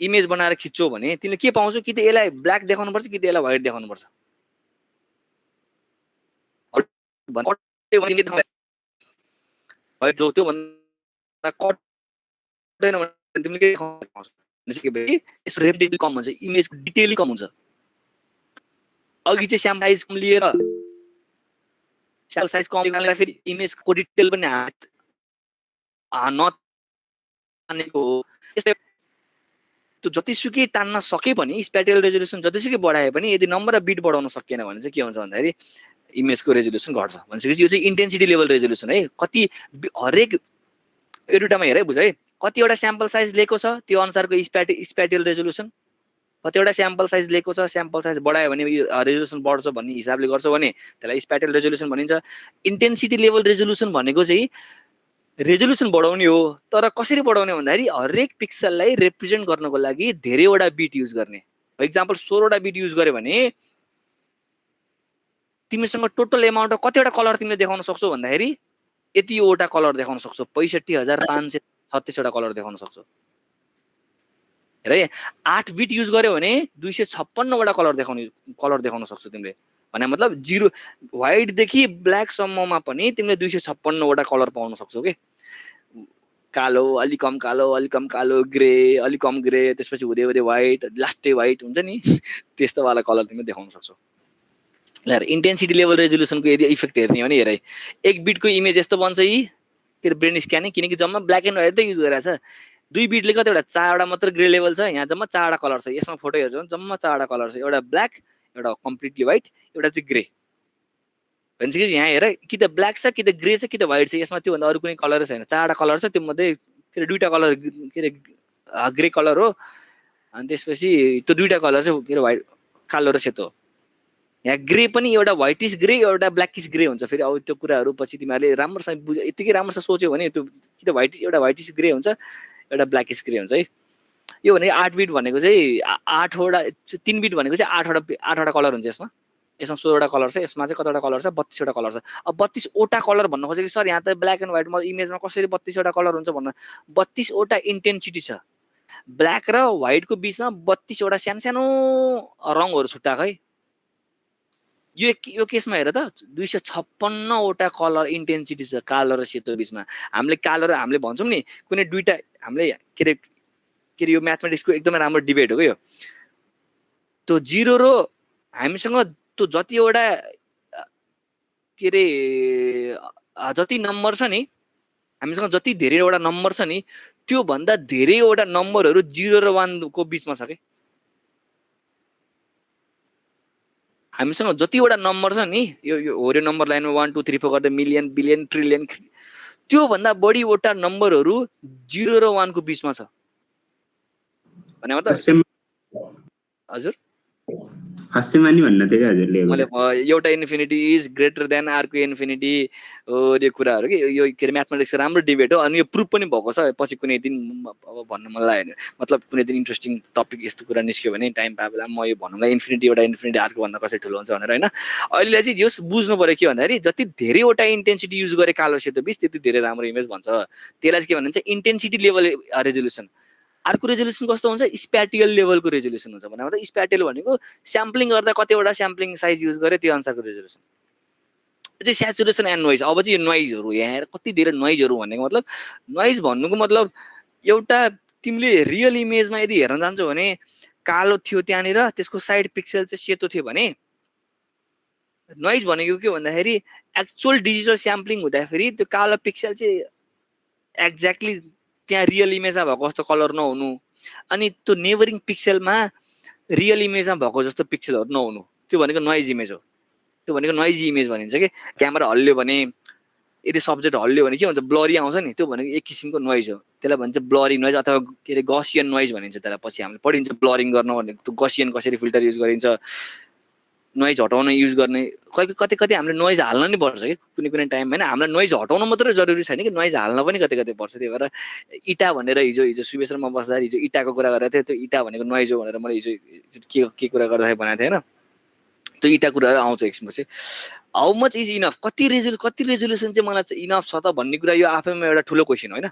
इमेज बनाएर खिच्छौ भने तिमीले के पाउँछौ कि त यसलाई ब्ल्याक देखाउनु पर्छ कि त यसलाई व्हाइट देखाउनु पर्छ जो त्यो भन्दा कट्दैन भने तिमीले के देखाउनु पाउँछौ यसको रेप्टिभ कम हुन्छ इमेजको डिटेल कम हुन्छ अघि चाहिँ स्याम्पल साइज कम लिएर स्याम्पल साइज कम गर्दा फेरि इमेजको डिटेल पनि नतानेको हो त्यस्तै त्यो जतिसुकै तान्न सके पनि स्प्याटियल रेजोल्युसन जतिसुकै बढाए पनि यदि नम्बर अफ बिट बढाउन सकिएन भने चाहिँ के हुन्छ भन्दाखेरि इमेजको रेजोल्युसन घट्छ भनेपछि यो चाहिँ इन्टेन्सिटी लेभल रेजोल्युसन है कति हरेक एउटामा हेर है बुझ है कतिवटा स्याम्पल साइज लिएको छ त्यो अनुसारको स्प्याटियल रेजोल्युसन कतिवटा स्याम्पल साइज लिएको छ स्याम्पल साइज बढायो भने रेजोल्युसन बढ्छ भन्ने हिसाबले गर्छौ भने त्यसलाई स्प्याटियल रेजोल्युसन भनिन्छ इन्टेन्सिटी लेभल रेजोल्युसन भनेको चाहिँ रेजोल्युसन बढाउने हो तर कसरी बढाउने भन्दाखेरि हरेक पिक्सललाई रिप्रेजेन्ट गर्नको लागि धेरैवटा बिट युज गर्ने फर इक्जाम्पल 16 वटा बिट युज गर्यो भने तिमीसँग टोटल एमाउन्ट अफ कतिवटा कलर तिमीले देखाउन सक्छौ भन्दाखेरि यतिवटा कलर देखाउन सक्छौ 65536 वटा कलर देखाउन सक्छौ हेर 8 बिट युज गर्यो भने 256 वटा कलर देखाउन सक्छौ तिमीले भने मतलब 0 व्हाइट देखि ब्ल्याक सम्ममा पनि तिमीले 256 वटा कलर पाउन सक्छौ के कालो अलि कम कालो ग्रे अलि कम ग्रे त्यसपछि हुँदै हुँदै व्हाइट लास्टै व्हाइट हुन्छ नि त्यस्तो वाला कलर तिमीले देखाउन सक्छौ ल इन्टेन्सिटी लेभल रेजोल्युसनको यदि इफेक्ट हेर्ने हो भने हेर 1 बिटको इमेज यस्तो बन्छ यी तेरो ब्रेन स्क्यानिङ किनकि जम्मा ब्ल्याक एन्ड व्हाइट त युज गरिरहेछ 2 बिटले कतिवटा 4 वटा मात्र ग्रे लेभल छ यहाँ जम्मा 4 वटा कलर छ यसमा फोटो हेर्छौ जम्मा 4 वटा कलर छ एउटा ब्ल्याक एउटा कम्प्लिटली व्हाइट एउटा चाहिँ ग्रे भनेपछि यहाँ हेर कि त ब्ल्याक छ कि त ग्रे छ कि त व्हाइट छ यसमा त्यो भन्दा अरु कुनै कलर छैन 4 वटा कलर छ त्यो मध्ये के अरे दुईटा कलर के अरे ग्रे कलर हो अनि त्यसपछि त्यो दुईटा कलर चाहिँ के अरे व्हाइट कालो र सेतो यहाँ ग्रे पनि एउटा व्हाइटिस ग्रे एउटा ब्ल्याकिस ग्रे हुन्छ फेरि अब त्यो कुराहरू पछि तिमीहरूले राम्रोसँग बुझ यतिकै राम्रोसँग सोच्यो भने त्यो कि त एउटा व्हाइटिस ग्रे हुन्छ एउटा ब्ल्याकिस ग्रे हुन्छ है यो भनेको 8 बिट भनेको चाहिँ 8वटा 3 बिट भनेको चाहिँ 8वटा कलर हुन्छ यसमा 16वटा कलर छ यसमा चाहिँ कतिवटा कलर छ 32वटा कलर छ अब 32वटा कलर भन्न खोजेको सर यहाँ त ब्ल्याक एन्ड व्हाइटमा इमेजमा कसरी 32वटा कलर हुन्छ भन्न 32वटा इन्टेन्सिटी छ ब्ल्याक र व्हाइटको बिचमा 32वटा सानो रङहरू छुट्टाएको है यो केसमा हेर त 256वटा कलर इन्टेन्सिटी छ कालो र सेतो बिचमा हामीले कालो र हामीले भन्छौँ नि कुनै दुईटा हामीले के अरे यो म्याथमेटिक्सको एकदमै राम्रो डिबेट हो क्या यो त्यो जिरो र हामीसँग त्यो जतिवटा के अरे जति नम्बर छ नि हामीसँग जति धेरैवटा नम्बर छ नि त्यो भन्दा धेरैवटा नम्बरहरू 0 र 1 को बिचमा छ के हामीसँग जतिवटा नम्बर छ नि यो होरियो नम्बर लाइनमा 1 2 3 4 गर्दा मिलियन बिलियन ट्रिलियन त्यो भन्दा बढीवटा नम्बरहरू 0 र 1 को बिचमा छ भने मतलब हजुर हास्यमानी भन्न थियो क्या हजुरले मैले एउटा इन्फिनिटी इज ग्रेटर देन आरको इन्फिनिटी यो कुराहरू के यो के म्याथमेटिक्स राम्रो डिबेट हो अनि यो प्रुफ पनि भएको छ पछि कुनै दिन अब भन्न मन लाग्यो मतलब कुनै दिन इन्ट्रेस्टिङ टपिक यस्तो कुरा निस्क्यो भने टाइम पाए बेला म यो भन्नुलाई इन्फिनिटी आरको भन्दा कसरी ठुलो हुन्छ भनेर हैन अहिले चाहिँ जस बुझ्नु पर्यो के भन्दाखेरि जति धेरैवटा इन्टेन्सिटी युज गरे कालो सेतो बिच त्यति धेरै राम्रो इमेज भन्छ त्यसलाई चाहिँ के भनिन्छ इन्टेन्सिटी लेभल रेजोल्युसन अर्को रेजोल्युसन कस्तो हुन्छ स्प्याटियल लेभलको रेजोल्युसन हुन्छ भने मतलब स्प्याटियल भनेको स्याम्पलिङ गर्दा कतिवटा स्याम्पलिङ साइज युज गरे त्यो अनुसारको रेजोल्युसन चाहिँ स्याचुरेसन एन्ड नोइज अब चाहिँ यो नोइजहरू यहाँ कति धेरै नोइजहरू भनेको मतलब नोइज भन्नुको मतलब एउटा तिमीले रियल इमेजमा यदि हेर्न जान्छौ भने कालो थियो त्यहाँनिर त्यसको साइड पिक्सेल चाहिँ सेतो थियो भने नोइज भनेको के भन्दाखेरि एक्चुअल डिजिटल स्याम्पलिङ हुँदाखेरि त्यो कालो पिक्सेल चाहिँ एक्ज्याक्टली त्यहाँ रियल इमेजमा भएको जस्तो कलर नहुनु अनि त्यो नेबरिङ पिक्सेलमा रियल इमेजमा भएको जस्तो पिक्सेलहरू नहुनु त्यो भनेको नोइज इमेज हो त्यो भनेको नोइजी इमेज भनिन्छ कि क्यामेरा हल्ल्यो भने यदि सब्जेक्ट हल्ल्यो भने के हुन्छ ब्लरी आउँछ नि त्यो भनेको एक किसिमको नोइज हो त्यसलाई भन्छ ब्लरी नोइज अथवा के अरे गसियन नोइज भनिन्छ त्यसलाई पछि हामीले पढिन्छ ब्लरिङ गर्न भनेको त्यो गसियन कसरी फिल्टर युज गरिन्छ नोइज हटाउन युज गर्ने कति हामीले नोइज हाल्न नि पर्छ कि कुनै टाइम होइन हामीलाई नोइज हटाउन मात्रै जरुरी छैन कि नोइज हाल्न पनि कति पर्छ त्यही भएर इटा भनेर हिजो सुबेश र म बस्दा हिजो इटाको कुरा गरेको थिएँ त्यो इटा भनेको नोइज हो भनेर मैले हिजो के कुरा गर्दाखेरि भनेको थिएँ होइन त्यो इटा कुराहरू आउँछ एकछिन पछि हाउ मच इज इनफ कति रेजोल्युसन चाहिँ मलाई चाहिँ इनफ छ त भन्ने कुरा यो आफैमा एउटा ठुलो क्वेसन होइन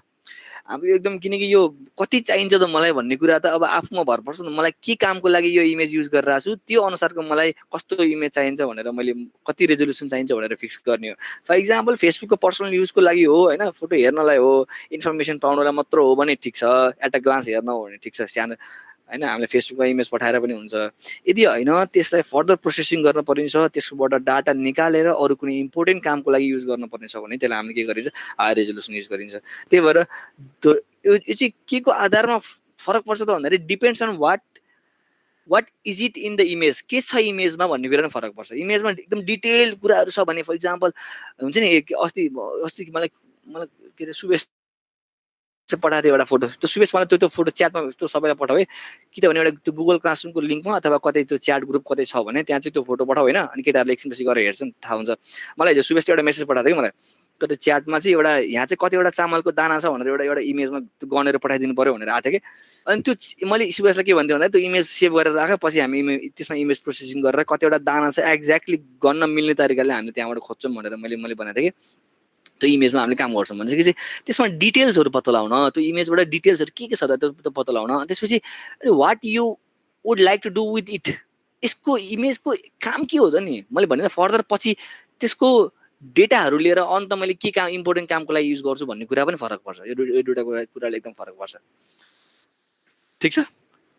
अब एकदम किनकि यो कति चाहिन्छ त मलाई भन्ने कुरा त अब आफूमा भर पर्छ नि मलाई के कामको लागि यो इमेज युज गरिरहेको छु त्यो अनुसारको मलाई कस्तो इमेज चाहिन्छ भनेर मैले कति रेजोल्युसन चाहिन्छ भनेर फिक्स गर्ने हो फर इक्जाम्पल फेसबुकको पर्सनल युजको लागि हो होइन फोटो हेर्नलाई हो इन्फर्मेसन पाउनलाई मात्र हो भने ठिक छ एट अ ग्लान्स हेर्न हो भने ठिक छ सानो होइन हामीले फेसबुकमा इमेज पठाएर पनि हुन्छ यदि होइन त्यसलाई फर्दर प्रोसेसिङ गर्न पर्नेछ त्यसकोबाट डाटा निकालेर अरू कुनै इम्पोर्टेन्ट कामको लागि युज गर्न पर्नेछ भने त्यसलाई हामीले के गरिन्छ हाई रेजोल्युसन युज गरिन्छ त्यही भएर यो चाहिँ के को आधारमा फरक पर्छ त भन्दाखेरि depends on what is it in the image के छ इमेजमा भन्ने कुरा नै फरक पर्छ इमेजमा एकदम डिटेल कुराहरू छ भने फर इक्जाम्पल हुन्छ नि अस्ति मलाई के अरे सुबेश पठाएको थियो एउटा फोटो त्यो सुबेश मलाई त्यो फोटो च्याटमा त्यो सबैलाई पठाऊ है कि त भने एउटा त्यो गुगल क्लासरुमको लिङ्कमा अथवा कतै त्यो च्याट ग्रुप कतै छ भने त्यहाँ चाहिँ त्यो फोटो पठाऊ होइन अनि केटाहरूले एकछिनपछि गरेर हेर्छन् थाहा हुन्छ मलाई हिजो सुबेशले एउटा मेसेज पठाएको थियो कि मलाई त्यो च्याटमा चाहिँ एउटा यहाँ चाहिँ कतिवटा चामलको दाना छ भनेर एउटा इमेजमा त्यो गनेर पठाइदिनु पर्यो भनेर आएको थियो कि अनि त्यो मैले सुबेशलाई के भन्थेँ भन्दा त्यो इमेज सेभ गरेर राख पछि हामी त्यसमा इमेज प्रोसेसिङ गरेर कतिवटा दाना छ एक्ज्याक्टली गर्न मिल्ने तरिकाले हामीले त्यहाँबाट खोज्छौँ भनेर मैले भनेको थिएँ कि त्यो इमेजमा हामीले काम गर्छौँ भने चाहिँ त्यसमा डिटेल्सहरू पत्ता लगाउन त्यो इमेजबाट डिटेल्सहरू के छ त त्यो पत्ता लगाउन त्यसपछि what you would like to do with it यसको इमेजको काम के हो त नि मैले भने फर्दर पछि त्यसको डेटाहरू लिएर अन्त मैले के काम इम्पोर्टेन्ट कामको लागि युज गर्छु भन्ने कुरा पनि फरक पर्छ यो दुईवटा कुराले एकदम फरक पर्छ ठिक छ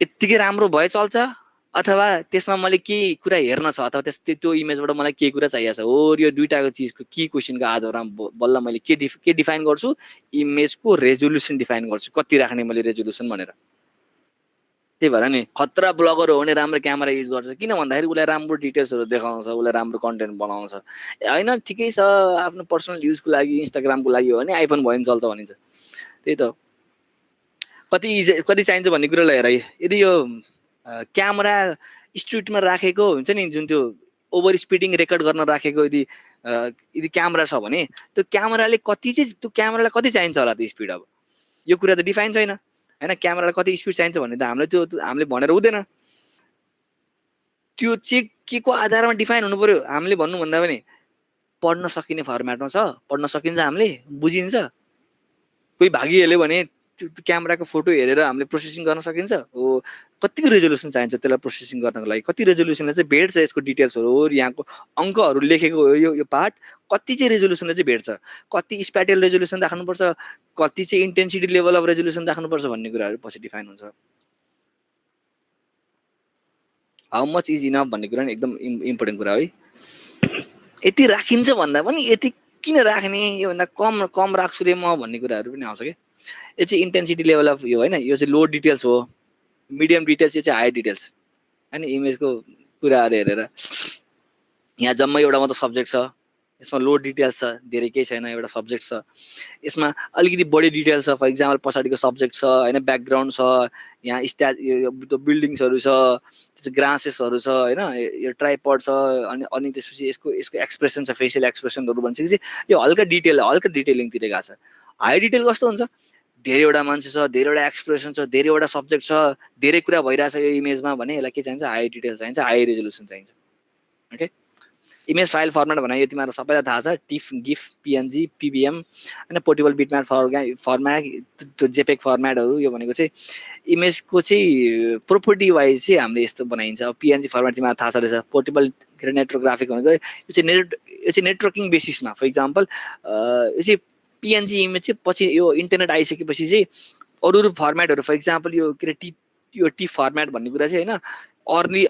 यत्तिकै राम्रो भए चल्छ अथवा त्यसमा मैले के कुरा हेर्न छ अथवा त्यो इमेजबाट मलाई के कुरा चाहिएको छ हो यो दुईटाको चिजको के क्वेसनको आधारमा बल्ल मैले के डिफाइन गर्छु इमेजको रेजोल्युसन डिफाइन गर्छु कति राख्ने मैले रेजोल्युसन भनेर त्यही भएर नि खतरा ब्लगर हो भने राम्रो क्यामेरा युज गर्छ किन भन्दाखेरि उसलाई राम्रो डिटेल्सहरू देखाउँछ उसलाई राम्रो कन्टेन्ट बनाउँछ होइन ठिकै छ आफ्नो पर्सनल युजको लागि इन्स्टाग्रामको लागि हो भने आइफोन भयो भने चल्छ भनिन्छ त्यही त कति चाहिन्छ भन्ने कुरालाई हेर है। यदि यो क्यामेरा स्ट्रिटमा राखेको हुन्छ नि, जुन त्यो ओभर स्पिडिङ रेकर्ड गर्न राखेको यदि क्यामेरा छ भने त्यो क्यामेराले त्यो क्यामेरालाई कति चाहिन्छ होला त्यो स्पिड? अब यो कुरा त डिफाइन छैन हैन। क्यामेरालाई कति स्पिड चाहिन्छ भन्ने त हामीले भनेर हुँदैन। त्यो चाहिँ के को आधारमा डिफाइन हुनु पर्यो? हामीले भन्नुभन्दा पनि पढ्न सकिने फर्मेटमा छ, पढ्न सकिन्छ, हामीले बुझिन्छ। कोही भागिहाल्यो भने त्यो क्यामेराको फोटो हेरेर हामीले प्रोसेसिङ गर्न सकिन्छ हो। कतिको रेजोल्युसन चाहिन्छ त्यसलाई प्रोसेसिङ गर्नको लागि? कति रेजोल्युसनले चाहिँ भेट्छ यसको डिटेल्सहरू हो, यहाँको अङ्कहरू लेखेको यो पार्ट कति चाहिँ रेजोल्युसनले चाहिँ भेट्छ, कति स्प्याटियल रेजोल्युसन राख्नुपर्छ, कति चाहिँ इन्टेन्सिटी लेभल अफ रेजोल्युसन राख्नुपर्छ भन्ने कुराहरू पछि डिफाइन हुन्छ। हाउ मच इज इनफ भन्ने कुरा नि एकदम इम्पोर्टेन्ट कुरा है। यति राखिन्छ भन्दा पनि यति किन राख्ने, योभन्दा कम राख्छु रे म भन्ने कुराहरू पनि आउँछ क्या। यो चाहिँ इन्टेन्सिटी लेभल अफ यो होइन, यो चाहिँ लो डिटेल्स हो, मिडियम डिटेल्स, यो चाहिँ हाई डिटेल्स होइन। इमेजको कुराहरू हेरेर यहाँ जम्मै एउटा मात्र सब्जेक्ट छ, यसमा लो डिटेल्स छ, धेरै केही छैन, एउटा सब्जेक्ट छ। यसमा अलिकति बढी डिटेल्स छ, फर इक्जाम्पल पछाडिको सब्जेक्ट छ होइन, ब्याकग्राउन्ड छ, यहाँ बिल्डिङ्सहरू छ, ग्रासेसहरू छ होइन, यो ट्राइपड छ, अनि त्यसपछि यसको एक्सप्रेसन छ, फेसियल एक्सप्रेसनहरू भन्छ कि यो हल्का डिटेलिङतिर गएको छ। हाई डिटेल कस्तो हुन्छ? धेरैवटा मान्छे छ, धेरैवटा एक्सप्रेसन छ, धेरैवटा सब्जेक्ट छ, धेरै कुरा भइरहेछ यो इमेजमा भने यसलाई के चाहिन्छ? हाई डिटेल चाहिन्छ, हाई रेजोल्युसन चाहिन्छ। ओके, इमेज फाइल फर्मेट भने यो तिमीहरू सबैलाई थाहा छ, टिफ, गिफ, पिएनजी, पिबिएम होइन, पोर्टेबल बिटम्याप फर्मेट, त्यो जेपेक फर्मेटहरू। यो भनेको चाहिँ इमेजको चाहिँ प्रोपर्टी वाइज चाहिँ हामीले यस्तो बनाइन्छ। अब पिएनजी फर्मेट तिमीलाई थाहा छ रहेछ, पोर्टेबल नेटवर्क भनेको यो चाहिँ नेटवर्किङ बेसिसमा। फर इक्जाम्पल यो चाहिँ पिएनजी इमेज चाहिँ पछि यो इन्टरनेट आइसकेपछि चाहिँ अरू फर्मेटहरू, फर इक्जाम्पल यो के अरे टी फर्मेट भन्ने कुरा चाहिँ होइन,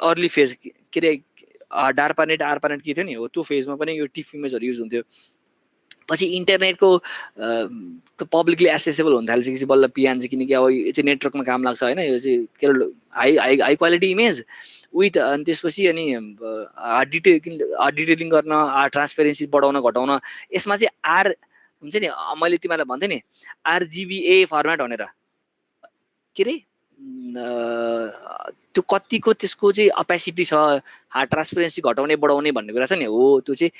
अर्ली फेज के अरे डार्पानेट आर्पानेट के थियो नि हो, त्यो फेजमा पनि यो टिफ इमेजहरू युज हुन्थ्यो। पछि इन्टरनेटको पब्लिकली एसेसेबल हुन थालिसकेपछि बल्ल पिएनजी, किनकि अब यो चाहिँ नेटवर्कमा काम लाग्छ होइन। यो चाहिँ के अरे हाई क्वालिटी इमेज विथ, अनि त्यसपछि अनि डिटेलिङ गर्न, ट्रान्सपेरेन्सी बढाउन घटाउन, यसमा चाहिँ आर हुन्छ नि, मैले तिमीलाई भन्थेँ नि आरजिबिए फर्मेट भनेर, के अरे त्यो कतिको त्यसको चाहिँ अपेसिटी छ, ट्रान्सपेरेन्सी घटाउने बढाउने भन्ने कुरा छ नि हो। त्यो चाहिँ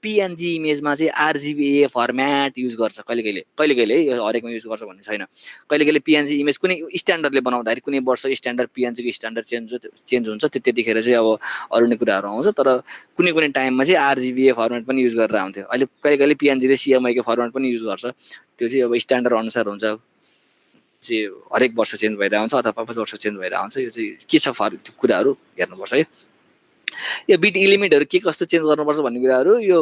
पिएनजी इमेजमा चाहिँ आरजिबिए फर्मेट युज गर्छ कहिले कहिले है, हरेकमा युज गर्छ भन्ने छैन। कहिले कहिले पिएनजी इमेज कुनै स्ट्यान्डर्डले बनाउँदाखेरि कुनै वर्ष स्ट्यान्डर्ड पिएनजीको स्ट्यान्डर्ड चेन्ज हुन्छ, त्यतिखेर चाहिँ अब अरू नै कुराहरू आउँछ। तर कुनै टाइममा चाहिँ आरजिबिए फर्मेट पनि युज गरेर आउँथ्यो। अहिले कहिले पिएनजीले सिएमआईको फर्मेट पनि युज गर्छ। त्यो चाहिँ अब स्ट्यान्डर्ड अनुसार हुन्छ, चाहिँ हरेक वर्ष चेन्ज भइरहेको हुन्छ अथवा 5 वर्ष चेन्ज भइरहेको हुन्छ। यो चाहिँ के छ त्यो कुराहरू हेर्नुपर्छ है। यो बिट इलिमेन्टहरू के कस्तो चेन्ज गर्नुपर्छ भन्ने कुराहरू यो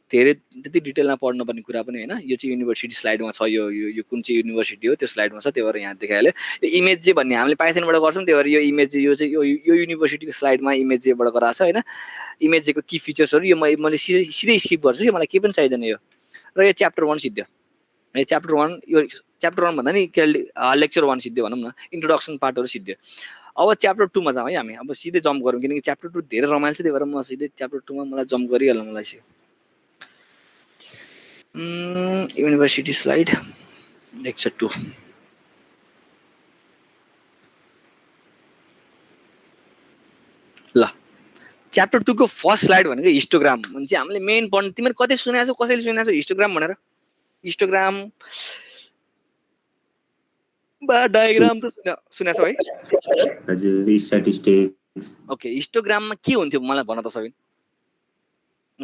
धेरै त्यति डिटेलमा पढ्नुपर्ने कुरा पनि होइन। यो चाहिँ युनिभर्सिटी स्लाइडमा छ, यो कुन चाहिँ युनिभर्सिटी हो त्यो स्लाइडमा छ, त्यही भएर यहाँ देखाइहाल्यो। यो इमेज जे भन्ने हामीले पाइथनबाट गर्छौँ, त्यही भएर यो इमेज यो चाहिँ यो युनिभर्सिटीको स्लाइडमा इमेज जेबाट गराएको छ होइन। इमेज जेको की फिचर्सहरू यो मैले सिधै स्किप गर्छु कि मलाई केही पनि चाहिँदैन यो। र यो च्याप्टर 1 सिद्धियो, यो च्याप्टर 1, यो च्याप्टर 1 भन्दा नि लेक्चर 1 सिद्धियो भनौँ न, इन्ट्रोडक्सन पार्टहरू सिद्धियो। अब च्याप्टर 2 मा जाउँ है हामी। अब सिधै जम्प गरौँ, किनकि च्याप्टर 2 धेरै रमाइलो छ, त्यही भएर म सिधै च्याप्टर 2 मा मलाई जम्प गरिहाल्नु मलाई छ। University slide lecture 2। ल, च्याप्टर 2 को फर्स्ट स्लाइड भनेको हिस्टोग्राम हुन्छ। हामीले मेन पढ्नु, तिमीहरू कतै सुनेको छौ, कसैले सुनेको छौ हिस्टोग्राम भनेर? हिस्टोग्राम बार डायग्राम त सुनेको छौ है? हजुर, स्ट्याटिस्टिक्स। ओके, हिस्टोग्राममा के हुन्थ्यो मलाई भन त सबिन।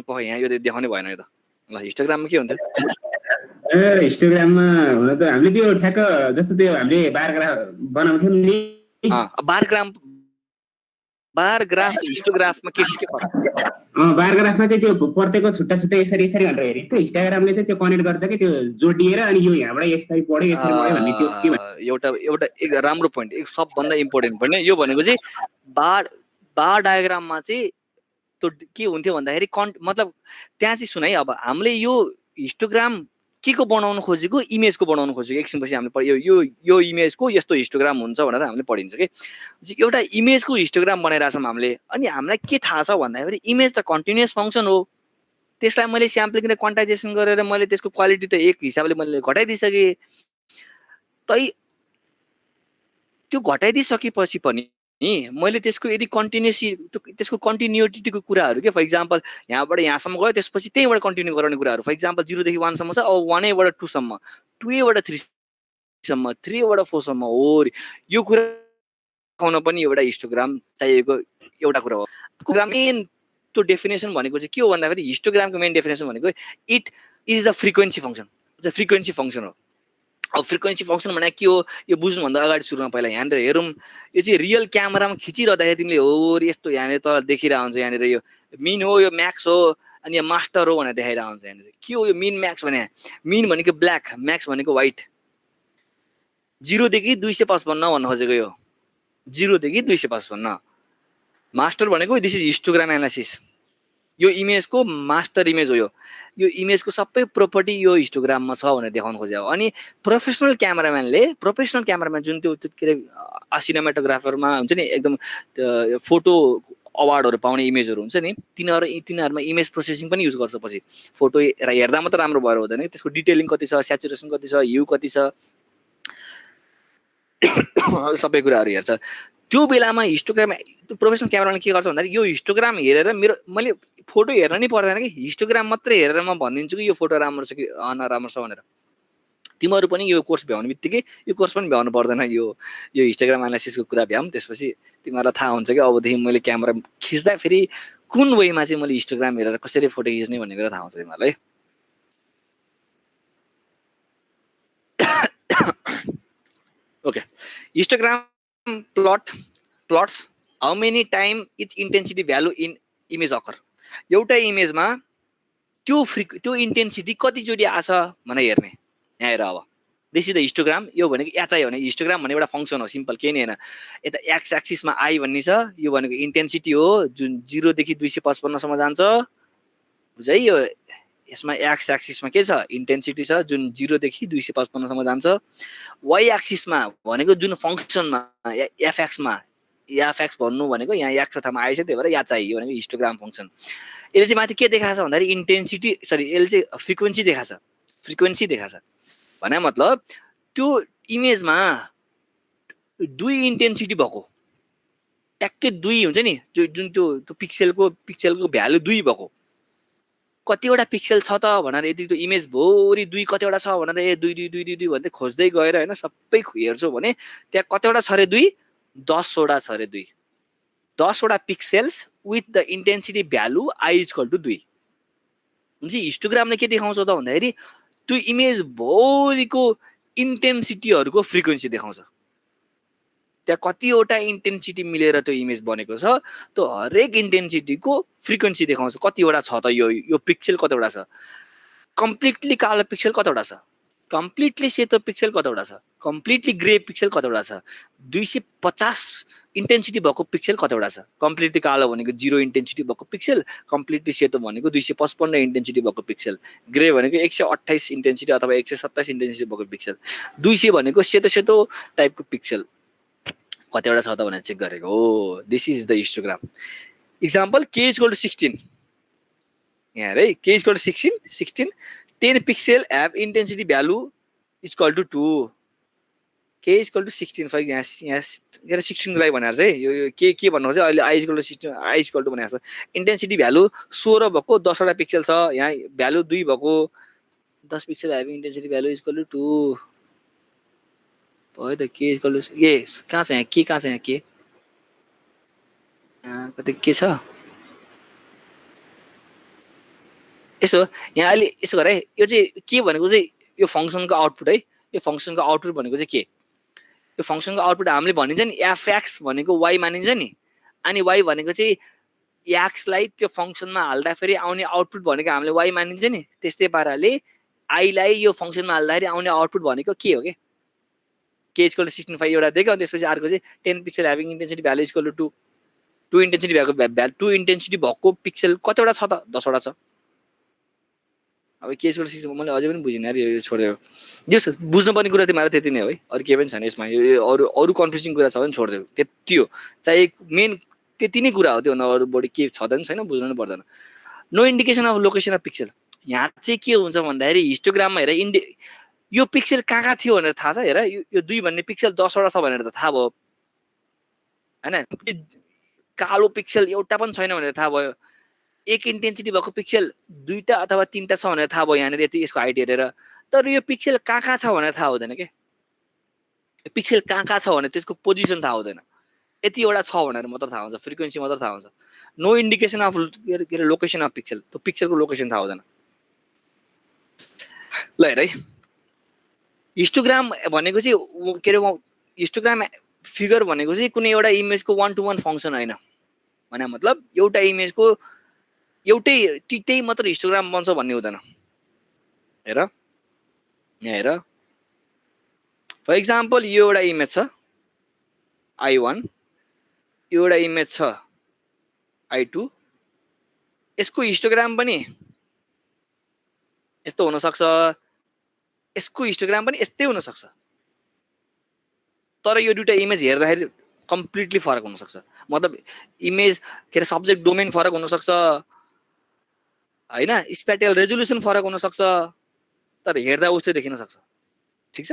यहाँ यो देखाउने भएन यो त। ल, हिस्टोग्राममा के हुन्थ्यो? हिस्टोग्राममा हुन त हामीले त्यो ठ्याक्क जस्तो त्यो हामीले बार ग्राफ बनाउँथ्यौँ नि, बार ग्राफ हिस्टोग्राफमा के फरक? बार ग्राफमा चाहिँ त्यो प्रत्येकको छुट्टा छुट्टै यसरी भनेर हेरि, त्यो हिस्टोग्रामले चाहिँ त्यो कनेक्ट गर्छ कि त्यो जोडिएर, अनि यो यहाँबाट यसरी पढ्यो यसरी पढ्यो भन्ने त्यो एउटा एक राम्रो पोइन्ट, एक सबभन्दा इम्पोर्टेन्ट पोइन्ट। यो भनेको चाहिँ बार डायग्राममा चाहिँ त्यो के हुन्थ्यो भन्दाखेरि मतलब त्यहाँ चाहिँ सुन है, अब हामीले यो हिस्टोग्राम के को बनाउन खोजेको? इमेजको बनाउन खोजेको। एकछिनपछि हामीले यो इमेजको यस्तो हिस्टोग्राम हुन्छ भनेर हामीले पढिन्छ कि एउटा इमेजको हिस्टोग्राम बनाइरहेछौँ हामीले। अनि हामीलाई के थाहा छ भन्दाखेरि इमेज त कन्टिन्युअस फङ्सन हो, त्यसलाई मैले स्याम्पलिङ र क्वान्टाइजेसन गरेर मैले त्यसको क्वालिटी त एक हिसाबले मैले घटाइदिइसकेँ। त्यो घटाइदिइसकेपछि पनि मैले त्यसको यदि त्यसको कन्टिन्युटीको कुराहरू के फर इक्जाम्पल यहाँबाट यहाँसम्म गयो त्यसपछि त्यहीँबाट कन्टिन्यू गराउने कुराहरू फर इक्जाम्पल 0 देखि 1 सम्म छ अब 1 बाट 2 सम्म 2 बाट 3 सम्म 3 बाट 4 सम्म हो यो कुरा देखाउन पनि एउटा हिस्टोग्राम चाहिएको एउटा कुरा हो। मेन त्यो डेफिनेसन भनेको चाहिँ के हो भन्दाखेरि हिस्टोग्रामको मेन डेफिनेसन भनेको it is the frequency function. The frequency function हो। अब फ्रिक्वेन्सी फङ्सन भने के हो यो बुझ्नुभन्दा अगाडि सुरुमा पहिला यहाँनिर हेरौँ। यो चाहिँ रियल क्यामेरामा खिचिरहँदाखेरि तिमीले हो यस्तो यहाँनिर तल देखिरहेको हुन्छ। यहाँनिर यो मिन हो यो म्याक्स हो अनि यो मास्टर हो भनेर देखाइरहेको हुन्छ। यहाँनिर के हो यो मिन म्याक्स भने मिन भनेको ब्ल्याक म्याक्स भनेको व्हाइट 0 देखि 255 भन्न खोजेको यो 0 देखि 255 मास्टर भनेको दिस इज हिस्टोग्राम एनालाइसिस। यो इमेजको मास्टर इमेज हो। यो इमेजको सबै प्रोपर्टी यो हिस्टोग्राममा छ भनेर देखाउन खोजेको हो। अनि प्रोफेसनल क्यामेराम्यान जुन त्यो के अरे सिनेमाटोग्राफरमा हुन्छ नि एकदम फोटो अवार्डहरू पाउने इमेजहरू हुन्छ नि तिनीहरूमा इमेज प्रोसेसिङ पनि युज गर्छ। पछि फोटो हेर्दा मात्र राम्रो भएर हुँदैन त्यसको डिटेलिङ कति छ स्याचुरेसन कति छ ह्यू कति छ सबै कुराहरू हेर्छ। त्यो बेलामा हिस्टोग्राम प्रोफेसनल क्यामेराले के गर्छ भन्दाखेरि यो हिस्टोग्राम हेरेर मैले फोटो हेर्न नि पर्दैन कि हिस्टोग्राम मात्रै हेरेर म भनिदिन्छु कि यो फोटो राम्रो छ कि नराम्रो छ भनेर। तिमीहरू पनि यो कोर्स भ्याउने बित्तिकै यो कोर्स पनि भ्याउनु पर्दैन। यो हिस्टोग्राम एनालाइसिसको कुरा भ्याऊँ त्यसपछि तिमीहरूलाई थाहा हुन्छ कि अबदेखि मैले क्यामेरा खिच्दा फेरि कुन वेमा चाहिँ मैले हिस्टोग्राम हेरेर कसरी फोटो खिच्ने भन्ने कुरा थाहा हुन्छ तिमीहरूलाई। Okay histogram plots how many time each intensity value in image occur. एउटा इमेजमा त्यो इन्टेन्सिटी कतिचोटि आछ भनेर हेर्ने। यहाँ हेर अब दिस इज द हिस्टोग्राम। यो भनेको एचआई भने हिस्टोग्राम भनेको एउटा फङ्सन हो सिम्पल केही नै होइन। यता एक्स एक्सिसमा आई भन्ने छ यो भनेको इन्टेन्सिटी हो जुन 0 देखि 255 सम्म जान्छ बुझ है। यो यसमा एक्स एक्सिसमा के छ इन्टेन्सिटी छ जुन 0 देखि 255 सम्म जान्छ। वाइ एक्सिसमा भनेको जुन फङ्सनमा एफएक्स भन्नु भनेको यहाँ एक्स ठाउँमा आएछ त्यही भएर या चाहियो भनेको हिस्टोग्राम फङ्सन। यसले चाहिँ माथि के देखाएको छ भन्दाखेरि इन्टेन्सिटी यसले चाहिँ फ्रिक्वेन्सी देखाएको छ भने मतलब त्यो इमेजमा 2 इन्टेन्सिटी भएको ट्याक्कै 2 हुन्छ नि जुन त्यो पिक्सेलको भ्यालु 2 भएको कतिवटा पिक्सेल छ त भनेर यदि त्यो इमेज भोरी 2 कतिवटा छ भनेर 2 भन्दै खोज्दै गएर होइन सबै हेर्छौ भने त्यहाँ कतिवटा छ अरे 2 10 वटा छ अरे 2 10 वटा pixels with the intensity value i equal to 2 हुन्छ। हिस्टोग्रामले के देखाउँछ त भन्दाखेरि त्यो इमेज भोरीको इन्टेन्सिटीहरूको फ्रिक्वेन्सी देखाउँछ। त्यहाँ कतिवटा इन्टेन्सिटी मिलेर त्यो इमेज बनेको छ त्यो हरेक इन्टेन्सिटीको फ्रिक्वेन्सी देखाउँछ कतिवटा छ त यो पिक्सेल कतिवटा छ कम्प्लिटली कालो पिक्सेल कतिवटा छ कम्प्लिटली सेतो पिक्सेल कतिवटा छ कम्प्लिटली ग्रे पिक्सेल कतिवटा छ 250 इन्टेन्सिटी भएको पिक्सेल कतिवटा छ कम्प्लिटली कालो भनेको 0 इन्टेन्सिटी भएको पिक्सेल कम्प्लिटली सेतो भनेको 255 इन्टेन्सिटी भएको पिक्सेल ग्रे भनेको 128 इन्टेन्सिटी अथवा 127 इन्टेन्सिटी भएको पिक्सेल 200 भनेको सेतो टाइपको पिक्सेल कतिवटा छ त भनेर चेक गरेको हो। This is the histogram. Example k = 16 यहाँ है k = 16 10 pixel have intensity value equal to 2 k = 16 for यहाँ 16 लाई भनेर चाहिँ यो के भन्नु चाहिँ अहिले i = 16 i = भनेको छ इन्टेन्सिटी भ्यालु 16 भएको 10 वटा पिक्सेल छ यहाँ भ्यालु 2 भएको 10 pixel having intensity value equal to 2 भयो त के कहाँ छ यहाँ कहाँ छ यहाँ के कतै के छ यसो यहाँ अहिले यसो गरे यो चाहिँ के भनेको चाहिँ यो फङ्सनको आउटपुट है यो फङ्सनको आउटपुट भनेको चाहिँ के यो फङ्सनको आउटपुट हामीले भनिन्छ नि एफएक्स भनेको वाइ मानिन्छ नि अनि वाइ भनेको चाहिँ एक्सलाई त्यो फङ्सनमा हाल्दाखेरि आउने आउटपुट भनेको हामीले वाइ मानिन्छ नि त्यस्तै पाराले आईलाई यो फङ्सनमा हाल्दाखेरि आउने आउटपुट भनेको के हो के k = 16 एउटा दिएको अनि त्यसपछि अर्को चाहिँ 10 pixel having intensity value equal to 2 intensity भएको भ्यालु 2 इन्टेन्सिटी भएको पिक्सेल कतिवटा छ त 10 वटा छ। अब k = 16 मैले अझै पनि बुझिनँ यार यो छोड्देऊ जस बुझ्नुपर्ने कुरा तिमीहरु त्यति नै हो है अरु के पनि छैन यसमा यो अरु कन्फ्युजिङ कुरा छ भने छोड्देऊ त्यति हो चाहिँ मेन त्यति नै कुरा हो त्यो अरु बडी के छ त छैन बुझ्नु नै पर्दैन। No indication of location of pixel यहाँ चाहिँ के हुन्छ भन्दाखेरि हिस्टोग्राममा हेर यो पिक्सेल कहाँ थियो भनेर थाहा छ हेर यो 2 भन्ने पिक्सेल 10 वटा छ भनेर त थाहा भयो हैन कालो पिक्सेल एउटा पनि छैन भनेर थाहा भयो एक इन्टेन्सिटी भएको पिक्सेल 2टा अथवा 3टा छ भनेर थाहा भयो यहाँनिर यति यसको हाइट हेरेर तर यो पिक्सेल कहाँ छ भनेर थाहा हुँदैन के पिक्सेल कहाँ छ भने त्यसको पोजिसन थाहा हुँदैन यति वटा छ भनेर मात्र थाहा हुन्छ फ्रिक्वेन्सी मात्र थाहा हुन्छ नो इन्डिकेसन अफ के अरे लोकेसन अफ पिक्सेल त्यो पिक्सेलको लोकेसन थाहा हुँदैन ल हेर है हिस्टोग्राम भनेको चाहिँ के अरे हिस्टोग्राम फिगर भनेको चाहिँ कुनै एउटा इमेजको 1-to-1 फंक्सन हैन भने मतलब एउटा इमेजको एउटै त्यही मात्र हिस्टोग्राम बन्छ भन्ने हुँदैन हेर यहाँ हेर फर एक्जाम्पल यो एउटा इमेज छ I1 यो एउटा इमेज छ I2 यसको हिस्टोग्राम पनि यस्तो हुन सक्छ यसको हिस्टोग्राम पनि यस्तै हुन सक्छ तर यो दुईटा इमेज हेर्दाखेरि कम्प्लिटली फरक हुन सक्छ मतलब इमेज के अरे सब्जेक्ट डोमेन फरक हुन सक्छ हैन स्पेटियल रेजोल्युसन फरक हुन सक्छ तर हेर्दा उस्तै देखिन सक्छ ठीक छ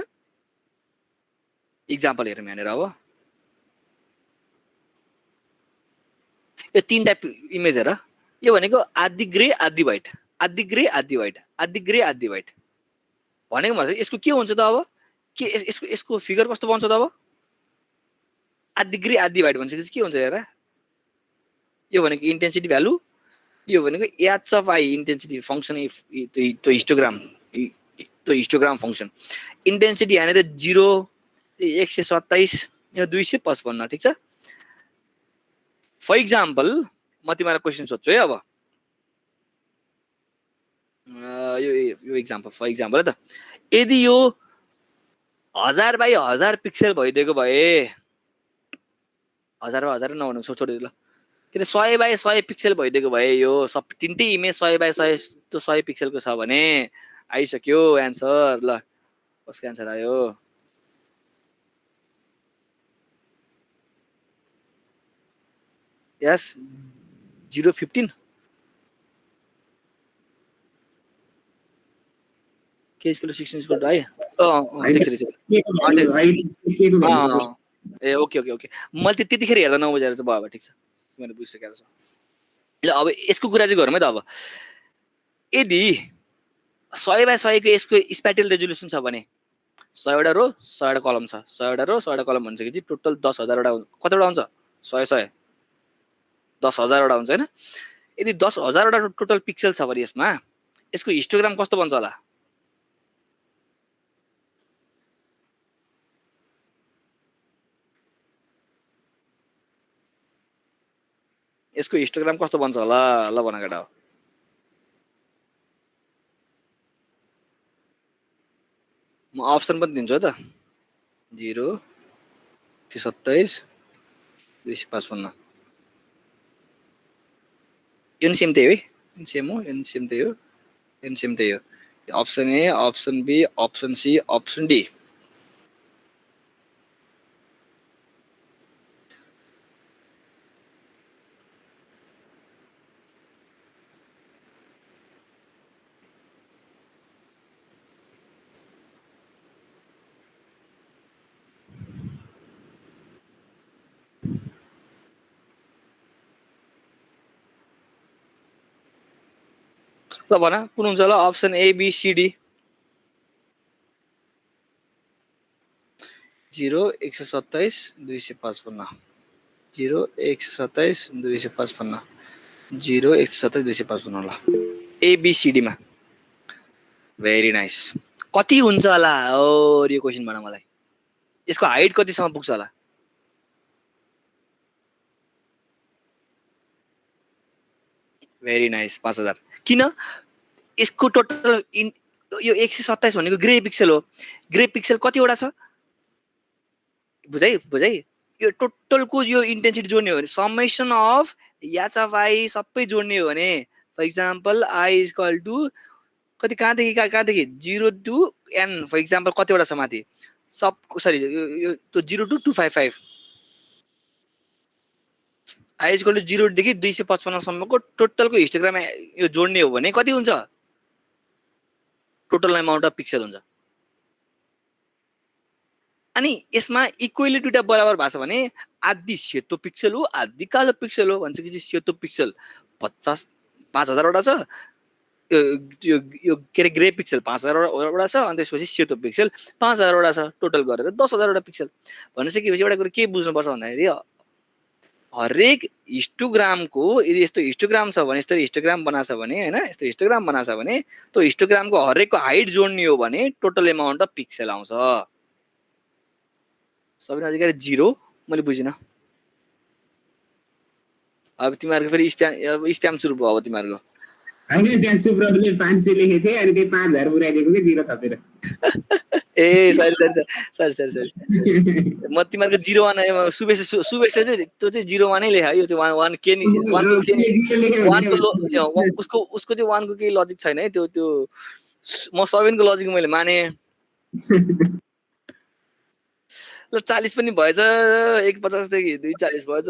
एक्जाम्पल हेरौँ यहाँनिर अब यो 3टा इमेज हेर यो भनेको आधी ग्रे आधी व्हाइट आधी ग्रे आधी व्हाइट आधी ग्रे आधी व्हाइट भनेको मतलब यसको के हुन्छ त अब के यसको फिगर कस्तो बन्छ त अब आधी ग्रे आधी व्हाइट भनेपछि के हुन्छ हेर यो भनेको इन्टेन्सिटी भ्यालु यो भनेको H of I intensity function त्यो हिस्टोग्राम फंक्सन इन्टेन्सिटी यहाँनिर 0 127 यो 255 ठीक छ फर एक्जाम्पल म तिमीलाई क्वेशन सोध्छु है अब यो एक्जाम्पल फर एक्जाम्पल है त यदि यो 1000 बाई 1000 पिक्सेल भइदिएको भए 1000 बाई 1000 नभनु छोड्दै ल किन 100 बाई 100 पिक्सेल भइदिएको भए यो सब तीनटै इमेज 100 बाई 100 त्यो 100 पिक्सेलको छ भने आइसक्यो एन्सर ल कसको एन्सर आयो यस 015 के स्क्वायर 16 स्क्वायर है ए ओके ओके ओके मैले त्यतिखेर हेर्दा नबुझेर चाहिँ भयो ठीक छ मैले बुझिसकेको छु ल अब यसको कुरा चाहिँ गरौँ है त अब यदि 100 बाई 100 को यसको स्पेटियल रेजोल्युसन छ भने 100 वटा रो 100 वटा कलम छ 100 वटा रो 100 वटा कलम भनिसकेपछि टोटल 10000 वटा कतिवटा हुन्छ 100 100 10000 वटा हुन्छ हैन यदि 10000 वटा टोटल पिक्सेल छ भने यसमा यसको हिस्टोग्राम कस्तो बन्छ होला यसको हिस्टोग्राम कस्तो बन्छ होला ल भन केटा म अप्सन पनि दिन्छु है त 0 127 255 एनसीएम त्यही है एनसीएम हो एनसीएम त्यही हो एनसीएम त्यही हो option A option B option C option D ल भन कुन हुन्छ ल option A B C D 0 127 255 0 127 255 0 127 255 ल ए बी सी डी मा भेरी नाइस कति हुन्छ होला ओ यो क्वेशन भन मलाई यसको हाइट कतिसम्म पुग्छ होला भेरी नाइस 5000 किन यसको टोटल यो 127 भनेको ग्रे पिक्सेल हो ग्रे पिक्सेल कतिवटा छ बुझाइ यो टोटलको यो इन्टेन्सिटी जोड्ने हो भने summation of h of i सबै जोड्ने हो भने for example i is equal to कति कहाँदेखि 0 टु n फर एक्जाम्पल कतिवटा छ माथि सब सरी यो 0 to 255 i is equal to 0 देखि 255 सम्मको टोटलको हिस्टोग्राम यो जोड्ने हो भने कति हुन्छ टोटल अमाउन्ट अफ पिक्सेल हुन्छ अनि यसमा इक्वली दुईटा बराबर भएको छ भने आधी सेतो पिक्सल हो आधी कालो पिक्सल हो भन्छ कि चाहिँ सेतो पिक्सल 50,000 वटा छ यो यो के अरे ग्रे पिक्सल 5,000 वटा छ अनि त्यसपछि सेतो पिक्सल 5,000 वटा छ टोटल गरेर 10,000 वटा पिक्सल भनिसकेपछि एउटा कुरो के बुझ्नुपर्छ भन्दाखेरि हरेक हिस्टोग्रामको यदि यस्तो हिस्टोग्राम छ भने यस्तो हिस्टोग्राम बनाएको छ भने हैन यस्तो हिस्टोग्राम बनाएको छ भने त्यो हिस्टोग्रामको हरेकको हाइट जोड्ने हो भने टोटल एमाउन्ट अफ पिक्सल आउँछ सबैजना अधिकारी 0 मैले बुझिन अब तिमीहरुको फेरि स्प्याम सुरु भयो अब तिमीहरुको हैन त्यहाँ सुब्रतले 500 लेखेको थिए अनि त्यही 5000 पुराइदिएको कि 0 थपेर ए सरी म तिमीहरुको 01 सुबेशले चाहिँ त्यो चाहिँ 01 नै लेख्यो यो चाहिँ 1 के नि 1 उसको चाहिँ 1 को केही लजिक छैन है त्यो म सबैको लजिक मैले माने ल 40 पनि भएछ 150 देखि 240 भएछ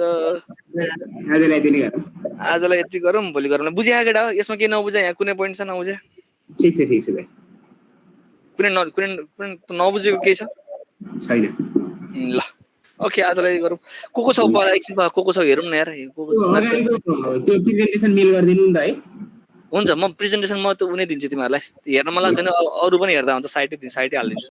आजलाई यति गरौँ भोलि गरौँ बुझ्या केटा यसमा के नबुझ्या यहाँ कुनै पोइन्ट छ नबुझ्या ठीक छ भाइ कुनै नबुझेको के छ छैन ल ओके आजलाई गरौँ को छ बला एकछिन को छ हेरौँ न यार को त्यो प्रेजेन्टेसन मेल गर्दिनु नि त है हुन्छ म प्रेजेन्टेसन म त उनी दिन्छु तिमीहरुलाई हेर्न मलाई छैन अरु पनि हेर्दा हुन्छ साइटै हाल्दिन्छु